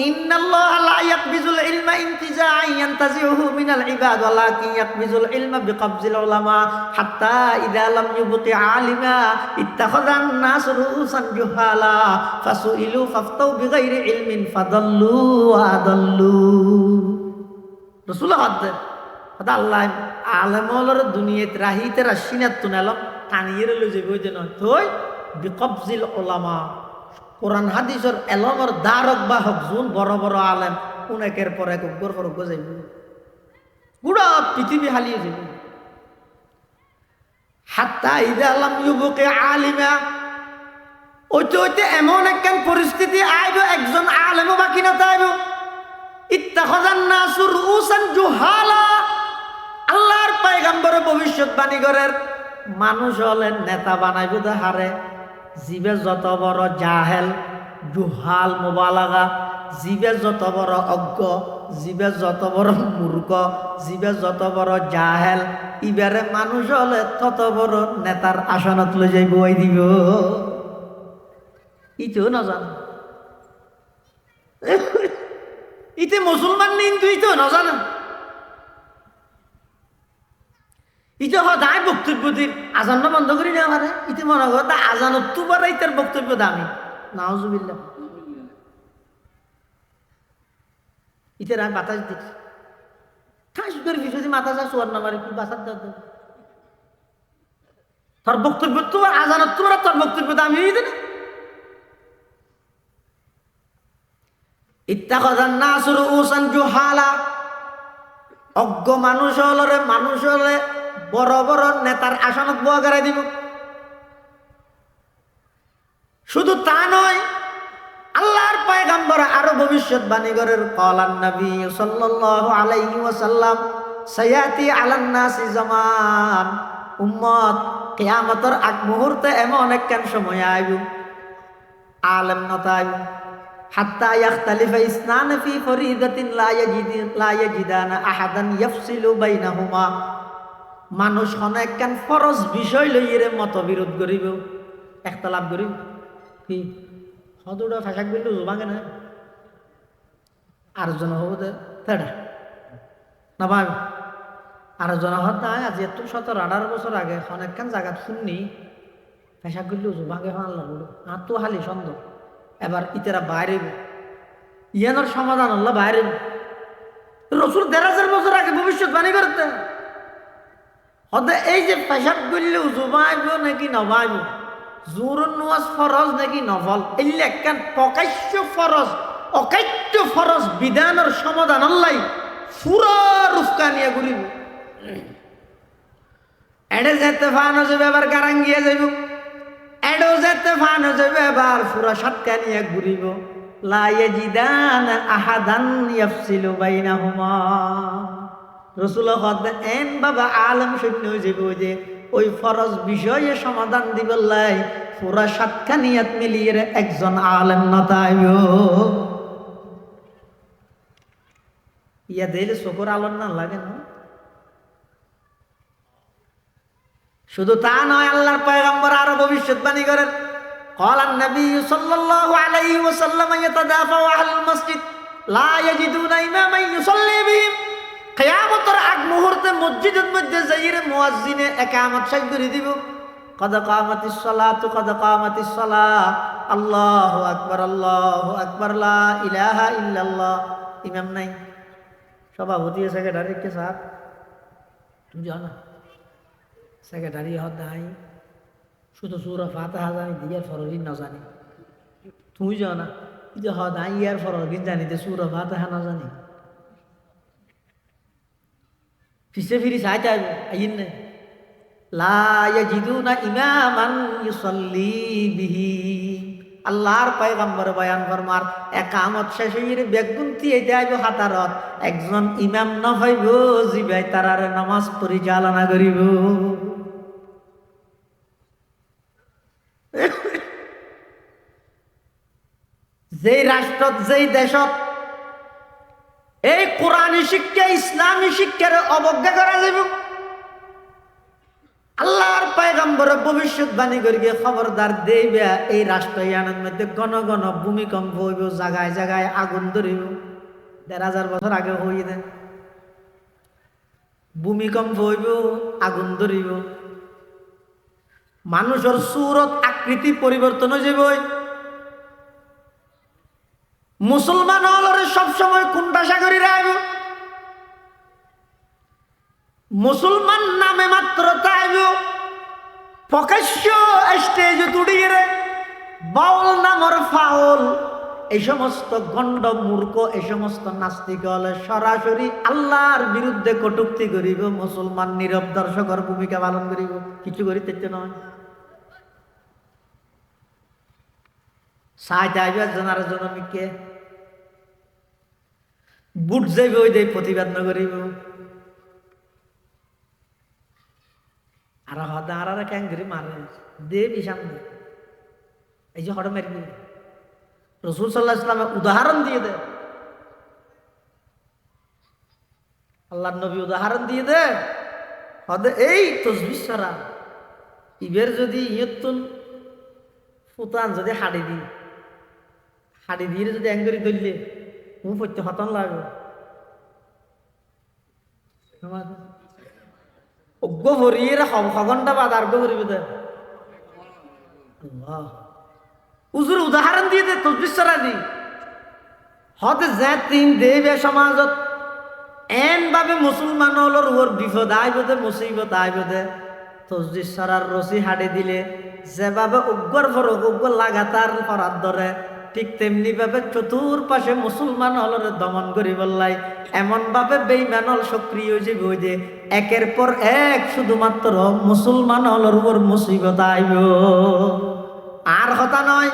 ইন্নাল্লাহা লা ইয়াকবিজুল ইলমা ইনতিজাআন ইয়ানতাজিউহু মিনাল ইবাদ ওয়ালাকিন ইয়াকবিজুল ইলমা বিকবজিল উলামা হাত্তা ইযা লাম ইউবকি আলিমা ইত্তাখাযান নাস রুউসান জুহালা ফাসুইলু ফাফতাউ বিগাইরি ইলমিন ফাদাল্লু ওয়া আদাল্লু। রাসূল হাদে আল্লাহ আলেমর দুনিয়াত রাহিতে রাশিনাত তুনালাম কানিয়ে লই যাইব যে নয় তুই বিকবজিল উলামা কোরআন হাদিসের এলমের দারক বাহক জুন বড় বড় আলেম উনেকের পর এক উপর পর যাইব পুরা পৃথিবী হালিয়ে যাইব হাত্তা ইযা লাম ইউবকি আলিমা ওইতে ওইতে এমন একখান পরিস্থিতি আইব একজন আলেমও বাকি না তাইব ইত্তাখাযান নাসু রুউসান জুহালা। আল্লাহর পয়গম্বর ভবিষ্যৎবাণী করেন মানুষ হলেন নেতা বানাইব হারে জিবে যত বড় জাহেল জুহাল মোবালাগা জিবে যত বড় অজ্ঞ জিবে যত বড় মূর্খ জিবে যত বড় জাহেল ইবারে মানুষ হলে তত বড় নেতার আসনত লই যাইব ওই দিব ইতেও না জান ইতে মুসলমান কিন্তু ইতেও না জানেন ইতে সদায় বক্তব্য দিন আজানটা বন্ধ করি না পারে ইতে মনে কর তা আজানত তুবার ইতার বক্তব্য দামি নাউজুবিল্লাহ ইতে রায় বাতাস দিচ্ছি ঠাস করে যদি মাথা যা শোয়ার না পারে কি বাসার দাও তোর বক্তব্য তোমার আজানত তোমার তোর বক্তব্য দামি হয়ে না ইত্তাখাযান নাসু রুউসান জুহালা অজ্ঞ মানুষ হলে বড় বড় নেতার আসনত বয়া করাই দিব। শুধু তা নয় আল্লাহর পয়গম্বর আরো ভবিষ্যৎবাণী করেন ক্বালান নবী সাল্লাল্লাহু আলাইহি ওয়াসাল্লাম সায়াতি আলান নাসি জামান উম্মত কিয়ামতের আগ মুহূর্তে এমন একখান সময় আইব আলেম নতাইব হাত্তা ইয়াখতালিফা ইসনান ফি ফরিদাতিন লা ইয়াজিদানা আহাদান ইয়াফসিলু বাইনাহুমা। মানুষ অনেকখান ফরজ বিষয় লইয়ে মতবিরোধ করিব একতলাপ করিব কি হদুটা ফাঁসাক বললে ভাঙে না আরেকজন হব তেড়া না ভাই আরেকজন হত না আজ এত 17-18 বছর আগে অনেকখান জায়গা শুননি ফাঁসাক করলে ভাঙে আল্লাহ বলো আর তো হালি সন্দেহ এবার ইতেরা বাইরে ইয়ানোর সমাধান আল্লাহ বাইরে রসুল ১,৫০০ বছর আগে ভবিষ্যৎবাণী করতে হতে এই যে পেশাব করলে জুবাইব নাকি নবাইব জোরন নামাজ ফরজ নাকি নফল এই একখান প্রকাশ্য ফরজ অকাট্য ফরজ বিধানের সমাধান আল্লাহ পুরা রুফকা নিয়ে ঘুরিব এড়ে যেতে ফানো যাবে আবার গারাঙ্গিয়া যাইব এডো যেতে ফানো যাবে এবার পুরা সাতকা নিয়ে ঘুরিব লা ইয়াজিদান আহাদান ইয়াফসিলু বাইনাহুমা রসুল হদ এন বাবা আলম শূন্য যাব যে ওই ফরজ বিষয়ে সমাধান দিবল্লাই পুরা সাতকা নিয়াত মিলিয়ে একজন আলেম নতাইব ইয়া দিলে চকুর আলোর না লাগে না শুধু তা নয় আল্লাহর পয়গম্বর আরো ভবিষ্যৎবাণী করেন قال النبي صلى الله عليه وسلم يتدافع أهل المسجد لا يجدون إماما يصلي بهم কিয়ামতের আগ মুহূর্তে মসজিদের মধ্যে যাইরে মুয়াজ্জিনে ইকামত শেষ করে দিব কদ কামাতিস সালাতু কদ কামাতিস সালাহ আল্লাহু আকবার লা ইলাহা ইল্লাল্লাহ ইমাম নাই সভাপতি সেক্রেটারি কে সাথ তুমি জানো সেক্রেটারি হদ নাই শুধু সূরা ফাতিহা জানি দিয়ার ফরজিন না জানি তুমি জানো না যে হদ নাই ইয়ার ফরজিন জানি যে সূরা ফাতিহা না জানি পিছে ফিরি চাইতে আসবো আইন না লা ইয়াজিদুনা ইমামান ইউসাল্লি বিহি আল্লাহর পয়গম্বর বয়ান ফরমার একামত শেষ হইরে বেগুনতি এই যাইব হাতারত একজন ইমাম না হইব জিবাই তারার নামাজ পরিচালনা করিব যেই রাষ্ট্রত যেই দেশত এই কোরআনী শিক্ষা ইসলামী শিক্ষার অবজ্ঞা করা যাব আল্লাহর পয়গম্বর ভবিষ্যৎবাণী করিয়ে খবরদার দেইবা এই রাষ্ট্রয়ানের মধ্যে ঘন ঘন ভূমিকম্প হইব জায়গায় জায়গায় আগুন ধরিব ১,৫০০ বছর আগে হইয়ে দেন ভূমিকম্প হইব আগুন ধরিব মানুষের সুরত আকৃতি পরিবর্তন হয়ে যাব মুসলমান হলরে সবসময় কুণ্ঠাসা করে রাখব মুসলমান নামে মাত্র তাইব প্রকাশ্য স্টেজ তুড়িয়ে বাউল নামর ফাউল এই সমস্ত গণ্ড মূর্খ এই সমস্ত নাস্তিক হলে সরাসরি আল্লাহর বিরুদ্ধে কটূক্তি করিব মুসলমান নীরব দর্শকের ভূমিকা পালন করিব কিছু করিতে নয় সাইতে আইব একজন আর জনমিকে বুট যাইব ওই দেয় প্রতিবাদ ন করিব আর হদা আর ক্যাং ধরে মারে দেবি সামনে এই যে হঠাৎ মারবি রসুল সাল্লাহ ইসলামের উদাহরণ দিয়ে দে আল্লাহ নবী উদাহরণ দিয়ে দে হদে এই তসবিহ ছাড়া ইবের যদি ইয়তুন ফুতান যদি হাড়ি দিয়ে যদি অ্যাঙ্গরি ধরলে তুমি পড়তে হতন লাগবে অজ্ঞ ভরিয়ে ঘন্টা বাদ আর ভরিবে দে উজুর উদাহরণ দিয়ে দে তসবিহ ছাড়া দি হতে যে তিন দেবে সমাজত এন ভাবে মুসলমান হলোর ওর বিপদ আইব দে মুসিবত আইব দে তসবিহ ছাড়ার রশি হাড়ি দিলে যেভাবে উগ্র ফরক উগ্র লাগাতার ফরাত ধরে ঠিক তেমনি ভাবে চতুর্পাশে মুসলমান হলরে দমন করি বললাই এমন ভাবে বেঈমান হল সক্রিয় যে বই যে একের পর এক শুধুমাত্র মুসলমান হলর উপর মুসিবত আইব আর কথা নয়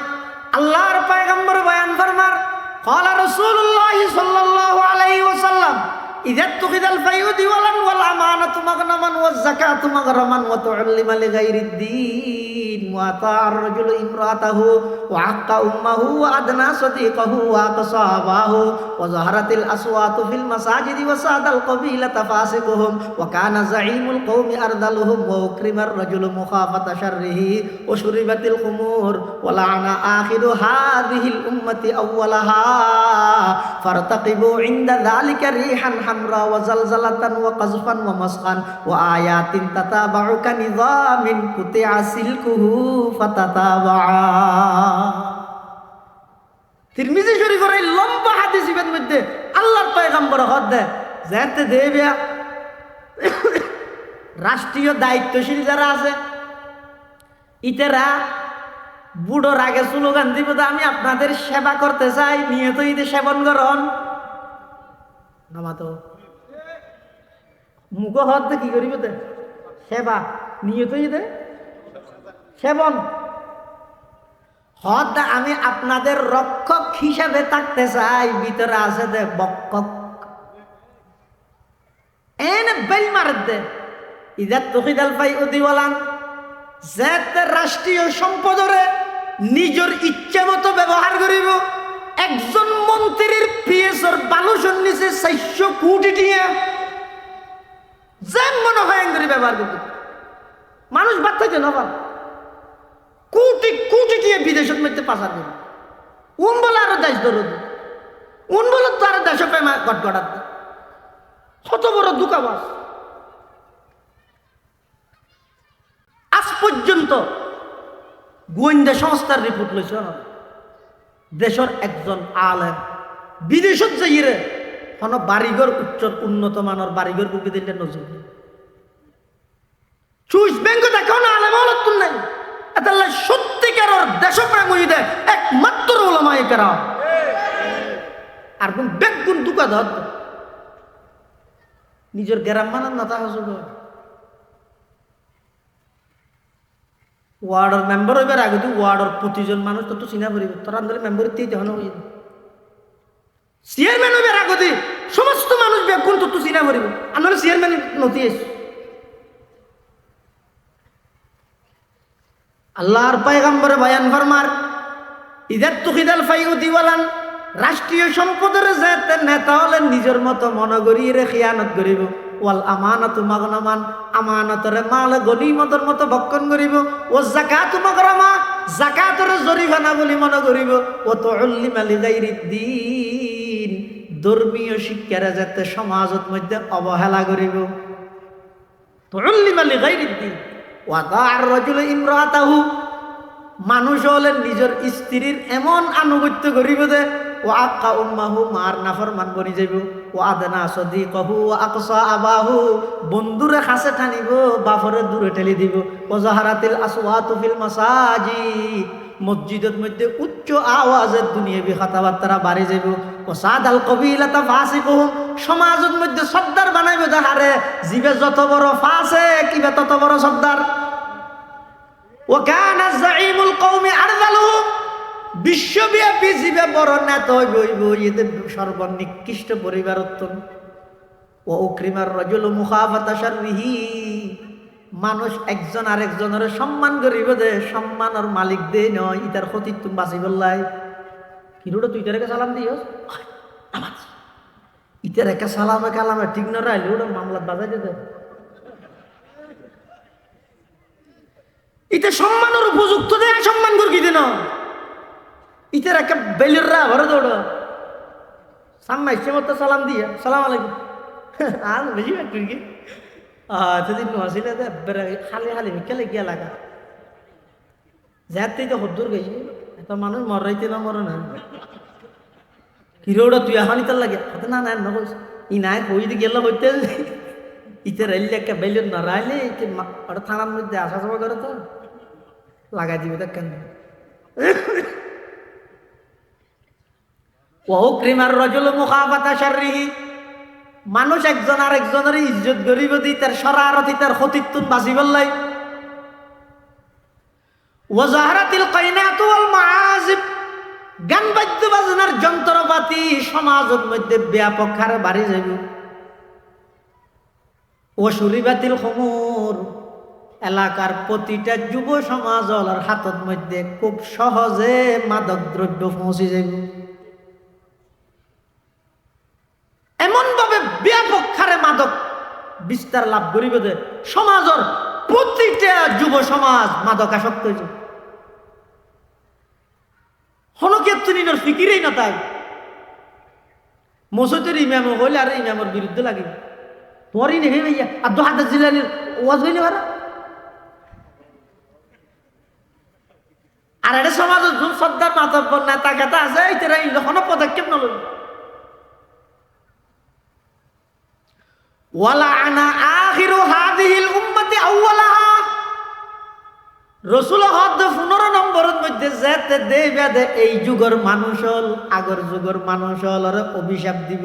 আল্লাহর পয়গম্বর বয়ান ফরমার قال رسول الله صلى الله عليه وسلم إذا اتخذ الفيء ولا والأمانة مغنما والزكاة مغرما وتعلم لغير الدين وأطاع الرجل امرأته وعق أمه وأدنى صديقه وأقصى أباه وظهرت الأصوات في المساجد وساد القبيلة فاسقهم وكان زعيم القوم أرذلهم وأكرم الرجل مخافة شره وشربت الخمور ولعن آخر هذه الأمة أولها فارتقبوا عند ذلك ريحا حمراء وزلزلة وقذفا ومسخا وآيات تتابع كنظام قطع سلكه فتتابعا তিরমিজি শরীফের এই লম্বা হাদিসের মধ্যে আল্লাহর পয়গম্বর হদে যাতে দেবে রাষ্ট্রীয় দায়িত্বশীল যারা আছে ইতেরা বুড়োর আগে স্লোগান দিব আমি আপনাদের সেবা করতে চাই নিয়ত ঈদে সেবন করন নামাতো মুখ হতে কি করিব দে সেবা নিয়ত ঈদে সেবন হদ আমি আপনাদের রক্ষক হিসাবে থাকতে চাই, ভিতরে আছে দে বক্ষক এনে বেল মার দে ইদাত তুখিদাল ফাই উদিওয়ালান যাতে রাষ্ট্রীয় সম্পদরে নিজের ইচ্ছা মতো ব্যবহার করিব। একজন মন্ত্রীর পিএসর বালুসর নিচে 400 কোটি টিয়া যেন মনে হয় করে ব্যবহার করতে মানুষ বাদ থাকে না বাদ কোটি কোটি টিয়া বিদেশের মধ্যে পাচার করবে। উন বলে আরো দেশ ধরো উন বলে তো আরো দেশ প্রেমা গটগটাত কত বড় দুকাবাস। আজ পর্যন্ত গোয়েন্দা সংস্থার রিপোর্ট লইছে দেশের একজন আলেম বিদেশত যাইরে কোন বাড়িঘর উচ্চ উন্নত মানের বাড়িঘর বুকে দিলে নজর সুইস ব্যাংক দেখো না আলেম হলত নাই এতাল্লা সত্যিকারের দেশপ্রেম হইতে একমাত্র ওলামায়ে কেরাম আর কোন বেগুন দুকা ধর নিজের গ্রাম মানান না তা হসুল ওয়ার্ডের মেম্বার হইবার আগে তো ওয়ার্ডের প্রতিজন মানুষ তো চিনা পড়িব তোর আন্দোলন মেম্বার তখন হয়ে চেয়ারম্যান হইবার আগে সমস্ত মানুষ বেগুন তো চিনা পড়িব আন্দোলন চেয়ারম্যান নথি এস আল্লাহর পয়গম্বর বয়ান ফরমার ইদাত তুখিদাল ফাইউদিওয়ালান রাষ্ট্রীয় সম্পদের যাতে নেতা হলে নিজের মতো মনে করিয়ে খিয়ানত করিব। ওয়াল আমানাতু মাগনামান আমানতরে মাল গনিমতের মতো ভক্ষণ করিব। ও যাকাতু মাগরামা যাকাতরে জরিমানা বলি মনে করিব। ও তুল্লিমা লিগাইরিদ্দিন ধর্মীয় শিক্ষারে যাতে সমাজের মধ্যে অবহেলা করিব। তুল্লিমা লিগাইরিদ্দিন ওয়া দা'আর রাজুলু ইমরাতাহু মানুষ হলেন নিজের স্ত্রীর এমন আনুগত্য করিব যে ও আক্কা উম্মাহু মার নাফরমান বনি যাইব। ও আদনা সদিকহু ও আকসা আবাহু বন্ধুরে কাছে টানিব বাফরে দূরে ঠেলি দিব। ও জাহারাতিল আসওয়াতু ফিল মাসাজিদ মসজিদের মধ্যে উচ্চ আওয়াজের দুনিয়াবি কথাবার্তা বাড়ি যাইব। ও সাদাল কবিলাতা ফাসিকুহুম সমাজের মধ্যে সর্দার বানাইব যাহারে জিবে যত বড় ফাসে কিবা তত বড় সর্দার। ও কানা যাঈমুল কওমি আরযালুহুম বিশ্বব্যাপী জীবে বড় নেতা হইব এদের সর্বনিকৃষ্ট পরিবারত্তম। ও উকরিমার রাজুলু মুখাফাতা শাররিহি মানুষ একজন আরেকজনের সম্মান করিব দে সম্মানের মালিক দে নয় ইতার ক্ষতি তুমি বাঁচি বললাই কিরোটা তুই তার সালাম দিস আমার ইতার একটা সালামে কালামে ঠিক না রাইলে ওটা মামলাত বাজাই দে ইতে সম্মানের উপযুক্ত দে সম্মান করি দিন ইতার একটা বেলুররা ভরে দৌড় সামনে ইচ্ছে মতো সালাম দিয়ে সালাম আলাইকুম আর বেশি তুই কি সেদিন নসিলে খালি খালি বিকেলে গিয়া লাগা যাতে তো হদ্দুর গেছি এত মানুষ মরাইতে না মরে না কিরোটা তুই এখন ইতার লাগে হাতে না না নকস ই নাই কইতে গেল হইতে ইতে রাইলে একটা বেলুর না রাইলে ওটা থানার মধ্যে আসা যাওয়া করে তো লাগাই দিবে দেখ কেন ও ক্রিমার রজুলু মুখাফাতা শাররিহি মানুষ একজন আরেকজনের ইজ্জত গরিব দি তার শরারতি তার খতিত্তুন বাঁচি বললাই। ওয়া জাহরাতিল কাইনাতু ওয়াল মাআজিব গান বাদ্য বাজনার যন্ত্রপাতি সমাজের মধ্যে ব্যাপক হারে বাড়ি যাইব। ও শুরিবাতিল খুমুর এলাকার প্রতিটা যুব সমাজের হাতের মধ্যে খুব সহজে মাদক দ্রব্য পৌঁছে যাইব। এমন ভাবে ব্যাপক হারে মাদক বিস্তার লাভ করিব যে সমাজের প্রতিটা যুব সমাজ মাদক আসক্ত হয়েছে হনকের ফিকিরেই না তাই মসজিদের ইমাম হইলে আর ইমামের বিরুদ্ধে লাগে তোমারই নেবে ভাইয়া আর দু হাজার জিলানির ওয়াজ হইলে ভাড়া আর এটা সমাজের সর্দার মাতব্বর নেতা কেতা আছে এটারা কোনো পদক্ষেপ নল ওয়ালাআনা আখিরু হাযিহিল উম্মতি আউওয়ালাহা রাসূল হদ 15 নম্বরের মধ্যে যেতে দেবে দে এই যুগের মানুষ হল আগর যুগের মানুষ হল আর অভিশাপ দিব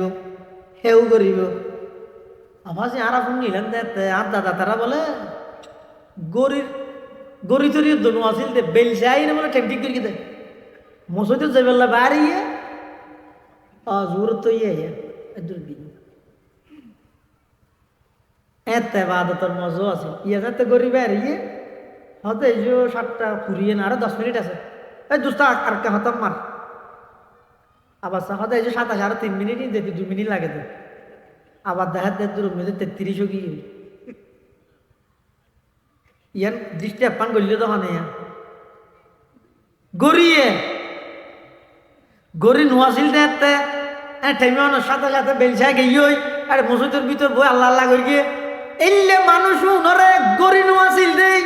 হেউ করিব আবাসে আরা ফোন নিলেন দেতে আর দাদা তারা বলে গরি তরি দনু আছিল দে বেল চাই না বলে টেকটিক করি দে মসজিদে যে বেলা বাড়িয়ে জোর তো ইয়ে দূর দিন এতে বাদতর মজা আছে ইয়ে যাতে গরিব হারিয়ে হয়তো এই যে 7টা ফুরিয়ে না আরো 10 মিনিট আছে এই দুস্তা আর কে হতাম মার আবার হয়তো এই যে 27 আরো 3 মিনিটই যেতে 2 মিনিট লাগে তো আবার দেখা দেয় দূর মেঝে 33 গিয়ে ইয়ার দৃষ্টি আপ্যান করলে তো মানে গড়িয়ে গড়ি নোয়াছিল দেখতে ঠেমিয়ানোর সাথে সাথে বেলছায় গিয়ে আর মসজিদের ভিতর বই আল্লাহ আল্লাহ করি গিয়ে এলে মানুষ উনরে গড়ি নোয়াছিল দেই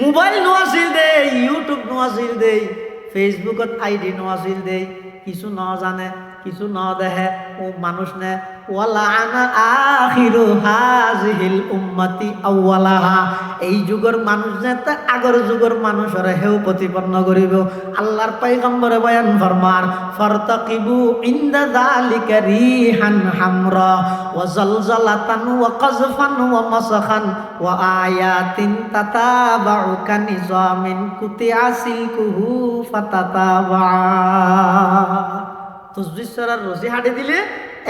মোবাইল নোয়াছিল দেই ইউটিউব নোয়াছিল দেই ফেসবুকত আইডি নোয়াছিল দেই কিছু ন জানে কিছু ন দেখে ও মানুষ নে ওয়ালা আনা আখিরু হাজিহিল উম্মতি আউওয়ালাহা এই যুগের মানুষ যেতে আগর যুগের মানুষরে হেউ প্রতিপন্ন করিব আল্লাহর পয়গম্বরে বয়ান ফরমান ফারতাকিবু ইনদা যালিকা রিহান হামরা ওয়া জালজালাতান ওয়া কাযফান ওয়া মাসাখান ওয়া আয়াতিন তাতাবাউ কানিজামিন কুতিয়া সিলকুহু ফাতাতাবা তসবিহর রশি হাঁটে দিলে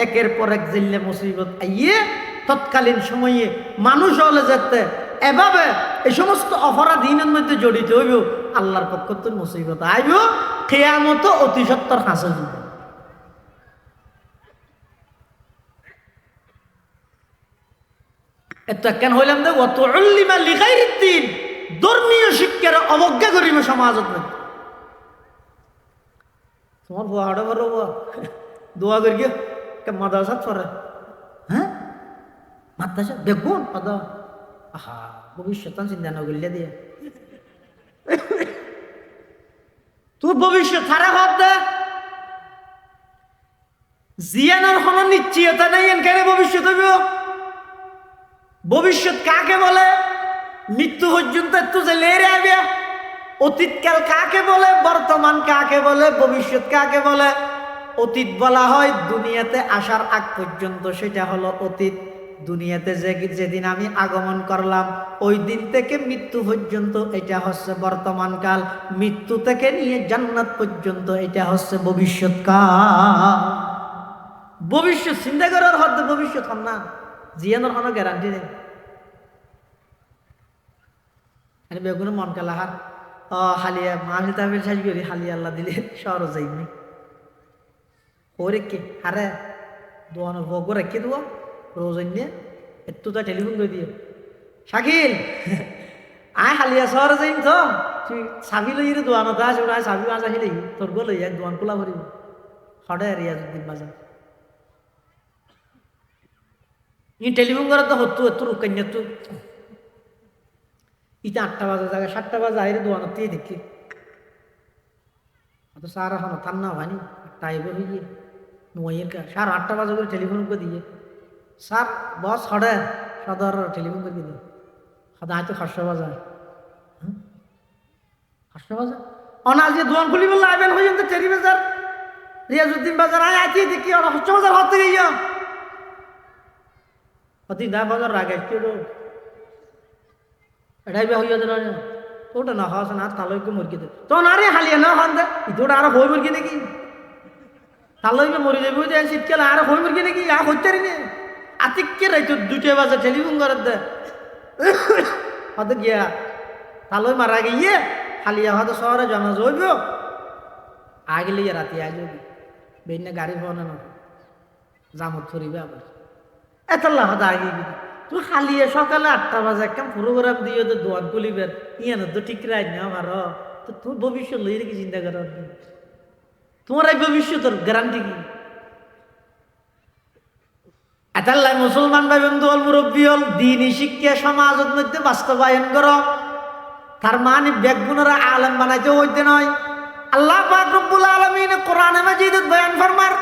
একের পর এক জিল্লে মুসিবত আইয়ে তৎকালীন সময়ে মানুষ হলে যেতে এভাবে এই সমস্ত অপরাধীনের মধ্যে জড়িত হইব আল্লাহর পক্ষ থেকে মুসিবত আইব কিয়ামত অতি সত্তর হাসিল হবে এটা কেন হইলাম দে অত উল্লিমা লিগাইরিদ দ্বীন ধর্মীয় শিক্ষার অবজ্ঞা করিব সমাজত তোমার বুয়া হাড়ে বড় বুয়া দোয়া করি গিয়ে মাদ্রাসাত পড়ে হ্যাঁ মাদ্রাসা দেখুন আদা আহা ভবিষ্যৎ চিন্তা না করলে দিয়ে তোর ভবিষ্যৎ খারাপ হবে জিয়ানোর কোনো নিশ্চয়তা নেই এনখানে ভবিষ্যৎ হইব ভবিষ্যৎ কাকে বলে মৃত্যু পর্যন্ত একটু যে লেরে আবে অতীতকাল কাকে বলে বর্তমান কাকে বলে ভবিষ্যৎ কাকে বলে অতীত বলা হয় দুনিয়াতে আসার আগ পর্যন্ত সেটা হলো অতীত দুনিয়াতে যেদিন আমি আগমন করলাম ওই দিন থেকে মৃত্যু পর্যন্ত এটা হচ্ছে বর্তমান কাল মৃত্যু থেকে নিয়ে জান্নাত পর্যন্ত এটা হচ্ছে ভবিষ্যৎ কাল ভবিষ্যৎ চিন্তা করার হতে ভবিষ্যৎ হন না জিয়ানোর কোনো গ্যারান্টি নেই বেগুন মন কালাহার হালিয়া মাহিল তামিল সাজ করি হালিয়া আল্লাহ দিলে শহর যাইনি ওরে কে আরে দোয়ানোর ভোগ রেখে দেবো রোজ নিয়ে একটু তো টেলিফোন করে দিয়ে শাকিল আয় হালিয়া শহর যাইন তো তুই চাবি লই দোয়ানো তা আছে ওরা চাবি মাছ আহিলে তোর গো লই দোয়ান খোলা ভরিব সদায় রিয়াজুদ্দিন বাজার ই টেলিফোন করে তো হতো তোর কন্যা তো ইটা 8টা বাজার জায়গায় 7টা বাজে আইরে দোয়ানো দিয়ে দেখি তো সার এখন থান না ভানি টাইবে হইয়ে নোয়ের কা 8:30 বাজে করে টেলিফোন করে দিয়ে স্যার বস হড়ে সদর টেলিফোন করে দিয়ে সদা হয়তো 500 বাজার 500 বাজার অনাজ যে দোয়ান খুলি বললে আইবেন হয়ে যেতে টেরি বাজার রিয়াজুদ্দিন বাজার আয় আছি দেখি আর 500 বাজার হতে গিয়া অতি দা বাজার রাগে কেড়ো এটাই বে হইয়া দিল তোটা না হাস না তালইকে মুরগি দে তো না রে হালিয়া না হান দে ইতোটা আর হই মুরগি নাকি তালইকে মরি যাবো যে শীতকালে আর হই মুরগি নাকি আর হইতে রে আতিককে রাইতো 2টা বাজে টেলিফোন করে দে হতে গিয়া তালই মারা গিয়ে হালিয়া হয়তো শহরে জমা যাইব আগলে রাতে আইব বেইনা গাড়ি ফোন না জামত ধরিবে আবার এতলা হদা আগে তুই হালিয়ে সকালে 8টা বাজে একটা প্রোগ্রাম দিয়ে তো দোয়ান খুলিবেন ইয়ান তো ঠিক রাই না আমার তো তোর ভবিষ্যৎ লই রেখে চিন্তা কর তোমার এই ভবিষ্যতের গ্যারান্টি কি এতাল্লাই মুসলমান ভাই বন্ধু হল মুরব্বী হল দিনই শিক্ষা সমাজের মধ্যে বাস্তবায়ন করো তার মানে বেগুনরা আলেম বানাইতে হইতে নয় আল্লাহ পাক রব্বুল আলামিন কোরআনে মাজিদত বয়ান ফরমার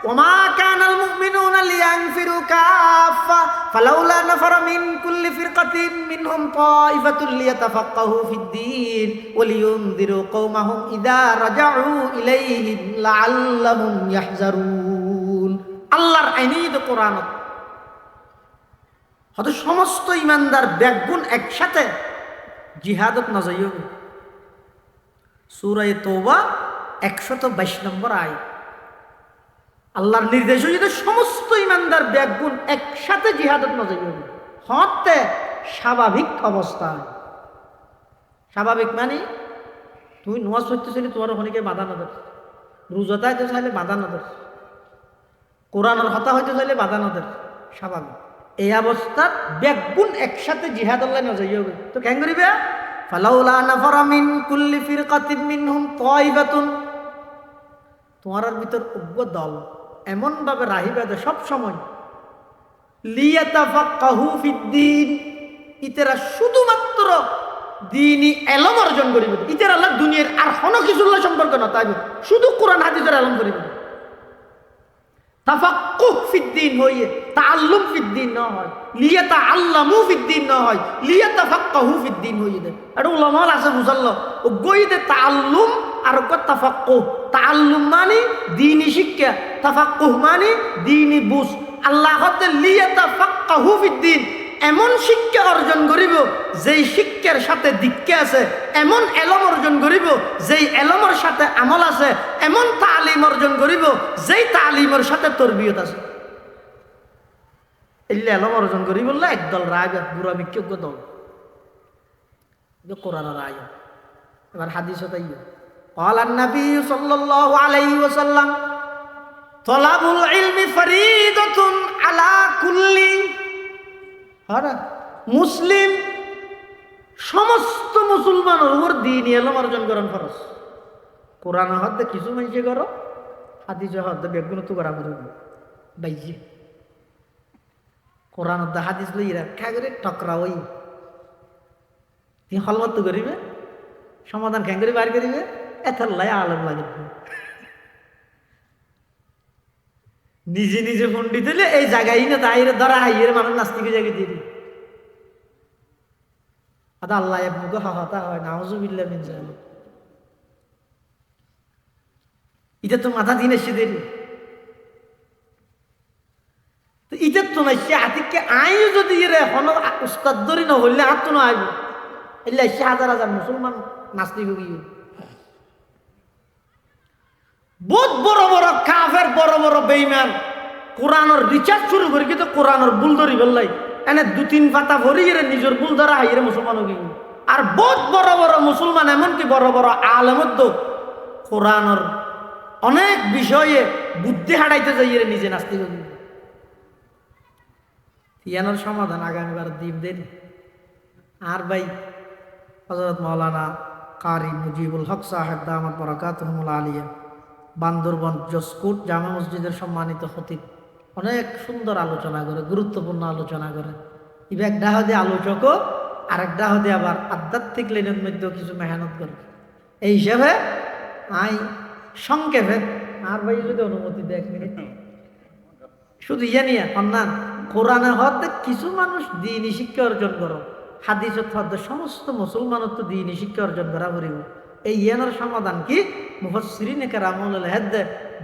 وما كان المؤمنون لينفروا كافة فلولا نفر من كل فرقة منهم طائفة ليتفقهوا في الدين ولينذروا قومهم إذا رجعوا إليهم لعلهم يحذرون আল্লাহর আইনিদ কোরআন হয়তো সমস্ত ইমানদার বেগুন একসাথে জিহাদত না যাইও সূরা তওবা 122 নম্বর আয়াত। আল্লাহর নির্দেশ হইতে সমস্ত ইমানদার ব্যাগুণ একসাথে জিহাদত মজা যাবে হতে স্বাভাবিক অবস্থায়। স্বাভাবিক মানে তুমি নোয়াজ করতেছিলি, তোমার ওখানে বাধা না ধর, রোজাতে হইতে চাইলে বাধা না ধর, কোরআনের হতা হইতে চাইলে বাধা না ধর, স্বাভাবিক। এই অবস্থার ব্যাগুণ একসাথে জিহাদ আল্লাহ নজর যাবে তো কেন করিবে? ফালাউলা নাফারা মিন কুল্লি ফিরকাতিন মিনহুম তাইবাতুন, তোমার ভিতর উগ্র দল এমন ভাবে রাহিবে যে সব সময় লিয়াতাফাক্কাহু ফিদ্দীন, ইতারা শুধুমাত্র দ্বীনি ইলম অর্জন করিবে। ইতারা আল্লাহ দুনিয়ার আর কোনো কিছুর সম্পর্ক না, তাই শুধু কোরআন হাদিসের ইলম করিবে। তাফাক্কুহ ফিদ্দীন হইয়ে তাআল্লুম ফিদ্দীন না হয়, লিয়াতাআল্লামু ফিদ্দীন না হয়, লিয়াতাফাক্কাহু ফিদ্দীন হইয়ে দে। এটা উলামা আছে বুঝাল্লো ও গইদে তাআল্লুম আর তাফাক্কুহ। তাআল্লুম মানে দ্বীনি শিক্ষা, তাফাক্কুহ মানে দ্বীনি বুঝ। আল্লাহ হতে লিয়াতাফাক্কাহু ফিদ্দীন, এমন শিক্ষা অর্জন করিব যেই শিক্ষার সাথে দীক্ষা আছে, এমন এলম অর্জন করিব যেই এলমের সাথে আমল আছে, এমন তালিম অর্জন করিব যেই তালিমের সাথে তরবিয়ত আছে। এই এলম অর্জন করি বললে একদল রায় বুড়া বিক্ষোভ দল কোরআন রায়। এবার হাদিস তাই قال النبي صلى الله عليه وسلم طلب العلم فريضة على كل মুসলিম, সমস্ত মুসলমানের উপর দ্বীনি ইলম অর্জন করেন ফরজ। কোরআন হতে কিছু মানুষে করো, হাদিস হতে বেগুন তো করা করবে বাইজি। কোরআন হতে হাদিস লইরা খাগরে টকরা ওই তুই হলমত করিবে, সমাধান খ্যাং করে বাইর করিবে, এথাল্লাই আলম লাগে। নিজে নিজে পণ্ডিত হলে এই জায়গায় না তাইরে ধরা হাইয়ের মানুষ নাস্তিকে জায়গায় দিয়ে আদা আল্লাহ মুখে হাহাতা হয় নাউজুবিল্লাহ মিন যালিক। এটা তো মাথা দিন এসে দেরি তো এটা তো না সে হাতিকে আইও যদি এর হন উস্তাদ ধরি না হইলে হাত তো না আইব এলে সে হাজার হাজার মুসলমান নাস্তিক গিয়ে বহুত বড় বড় কাফের বড় বড় বেঈমান কোরআনের রিচার্জ শুরু করি কিন্তু কোরআনের ভুল ধরি বললাই এনে দু তিন পাতা ভরি এর নিজের ভুল ধরা হাইরে মুসলমান হয়ে গিয়ে। আর বহুত বড় বড় মুসলমান এমনকি বড় বড় আলেমত কোরআনের অনেক বিষয়ে বুদ্ধি হারাইতে যাই এর নিজে নাস্তিক হয়ে গিয়ে। ইয়ানোর সমাধান আগামীবার দিন দেন। আর ভাই হযরত মাওলানা কারি মুজিবুল হক সাহেব দামাত বরাকাতুহুল আলিয়া বান্দরবান জসকোট জামা মসজিদের সম্মানিত খতিব অনেক সুন্দর আলোচনা করে, গুরুত্বপূর্ণ আলোচনা করে। ইবে একটা হদে আলোচকও আর একটা হদে আবার আধ্যাত্মিক লাইনের মধ্যেও কিছু মেহনত করে। এই হিসাবে আই সংক্ষেপে আর ভাই যদি অনুমতি দেয় 1 মিনিট শুধু ইয়ে নিয়ে অন্যান কোরআনে হতে কিছু মানুষ দ্বীনি শিক্ষা অর্জন করো, হাদিস হতে সমস্ত মুসলমানের তো দ্বীনি শিক্ষা অর্জন করা পড়িব। এই ইয়ানোর সমাধান কি? মুফাসসিরিন কেরামুল হেদ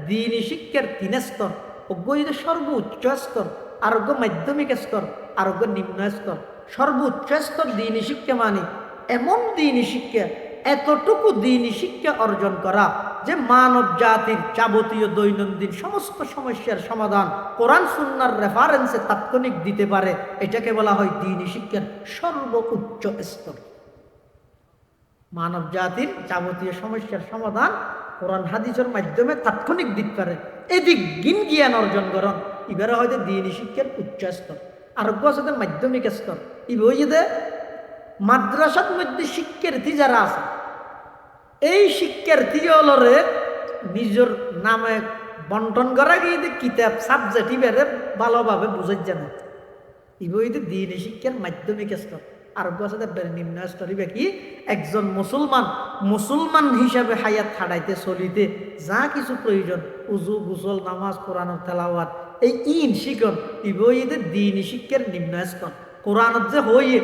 দ্বীনি শিক্ষার 3 স্তর, অজ্ঞ সর্বোচ্চ স্তর, আরোগ্য মাধ্যমিক স্তর, আরোগ্য নিম্ন স্তর। সর্বোচ্চ স্তর দ্বীনি শিক্ষা মানে এমন দ্বীনি শিক্ষা, এতটুকু দ্বীনি শিক্ষা অর্জন করা যে মানব জাতির যাবতীয় দৈনন্দিন সমস্ত সমস্যার সমাধান কোরআন সুন্নাহর রেফারেন্সে তাৎক্ষণিক দিতে পারে। এটাকে বলা হয় দ্বীনি শিক্ষার সর্বোচ্চ স্তর। মানব জাতির যাবতীয় সমস্যার সমাধান কোরআন হাদিসের মাধ্যমে তাৎক্ষণিক দিতে পারে, এদিক জ্ঞান অর্জন করেন এবারে হয়তো দ্বীনি শিক্ষার উচ্চ স্তর। আরোগ্য আছে মাধ্যমিক স্তর। ইবে মাদ্রাসার মধ্যে শিক্ষার্থী যারা আছে এই শিক্ষার্থীগুলোরে নিজের নামে বন্টন করা গিয়ে কিতাব সাবজেক্ট ইবারে ভালোভাবে বুঝাই জানে। ইবে দ্বীনি শিক্ষার মাধ্যমিক স্তর। আরোগ্য আছে নিম্ন স্তর। ইবে কি একজন মুসলমান হিসাবে হায়াত হারাইতে চলিতে যা কিছু প্রয়োজন উজু গোসল নামাজ কোরআনের তেলাওয়াত এই শিখন ইবে দ্বীনি শিক্ষার নিম্ন স্তর। কোরআনত যে হইয়ে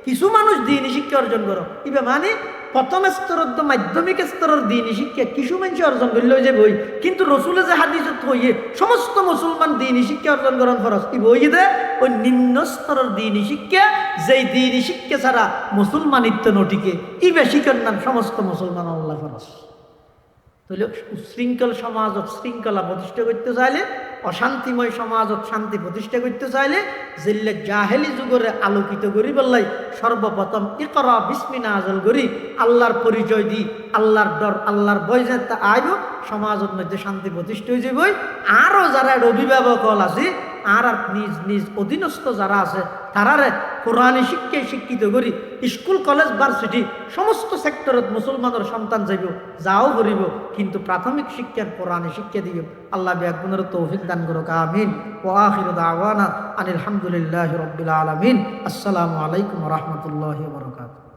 কিছু মানুষ দ্বীনি শিক্ষা অর্জন করো ইবে মানে প্রথম স্তরত মাধ্যমিক স্তরের দ্বীনি শিক্ষা কিছু মানুষ অর্জন করলে যে বই, কিন্তু রসুলে যে হাদিসত হইয়ে সমস্ত মুসলমান দ্বীনি শিক্ষা অর্জন করেন ফরজ। ই বই দে ওই নিম্ন স্তরের দ্বীনি শিক্ষা, যেই দ্বীনি শিক্ষা ছাড়া মুসলমানিত্ব নটিকে ইবে শিক্ষার নাম সমস্ত মুসলমান আল্লাহ ফরজ। তাহলে উশৃঙ্খল সমাজত শৃঙ্খলা প্রতিষ্ঠা করতে চাইলে, অশান্তিময় সমাজত শান্তি প্রতিষ্ঠা করতে চাইলে, জিল্লে জাহেলি যুগরে আলোকিত করি বললাই সর্বপ্রথম ইকরা বিস্মি নাজল করি আল্লাহর পরিচয় দি, আল্লাহর ডর আল্লাহর ভয় যাতে আইব, সমাজের মধ্যে শান্তি প্রতিষ্ঠা হয়ে যাবই। আরও যারা অভিভাবক হল আছে আর নিজ নিজ অধীনস্থ যারা আছে তারারে কোরআনী শিক্ষায় শিক্ষিত করি, স্কুল কলেজ ভার্সিটি সমস্ত সেক্টরত মুসলমানের সন্তান যাইব, যাও করিব, কিন্তু প্রাথমিক শিক্ষার কোরআনী শিক্ষা দিব। আল্লাহ বিয়াকুনের তৌফিক দান করুক, আমিন। ওয়া আখিরু দাওয়ানা আনিল হামদুলিল্লাহি রাব্বিল আলামিন। আসসালামু আলাইকুম ওয়া রাহমাতুল্লাহি ওয়া বারাকাতুহু।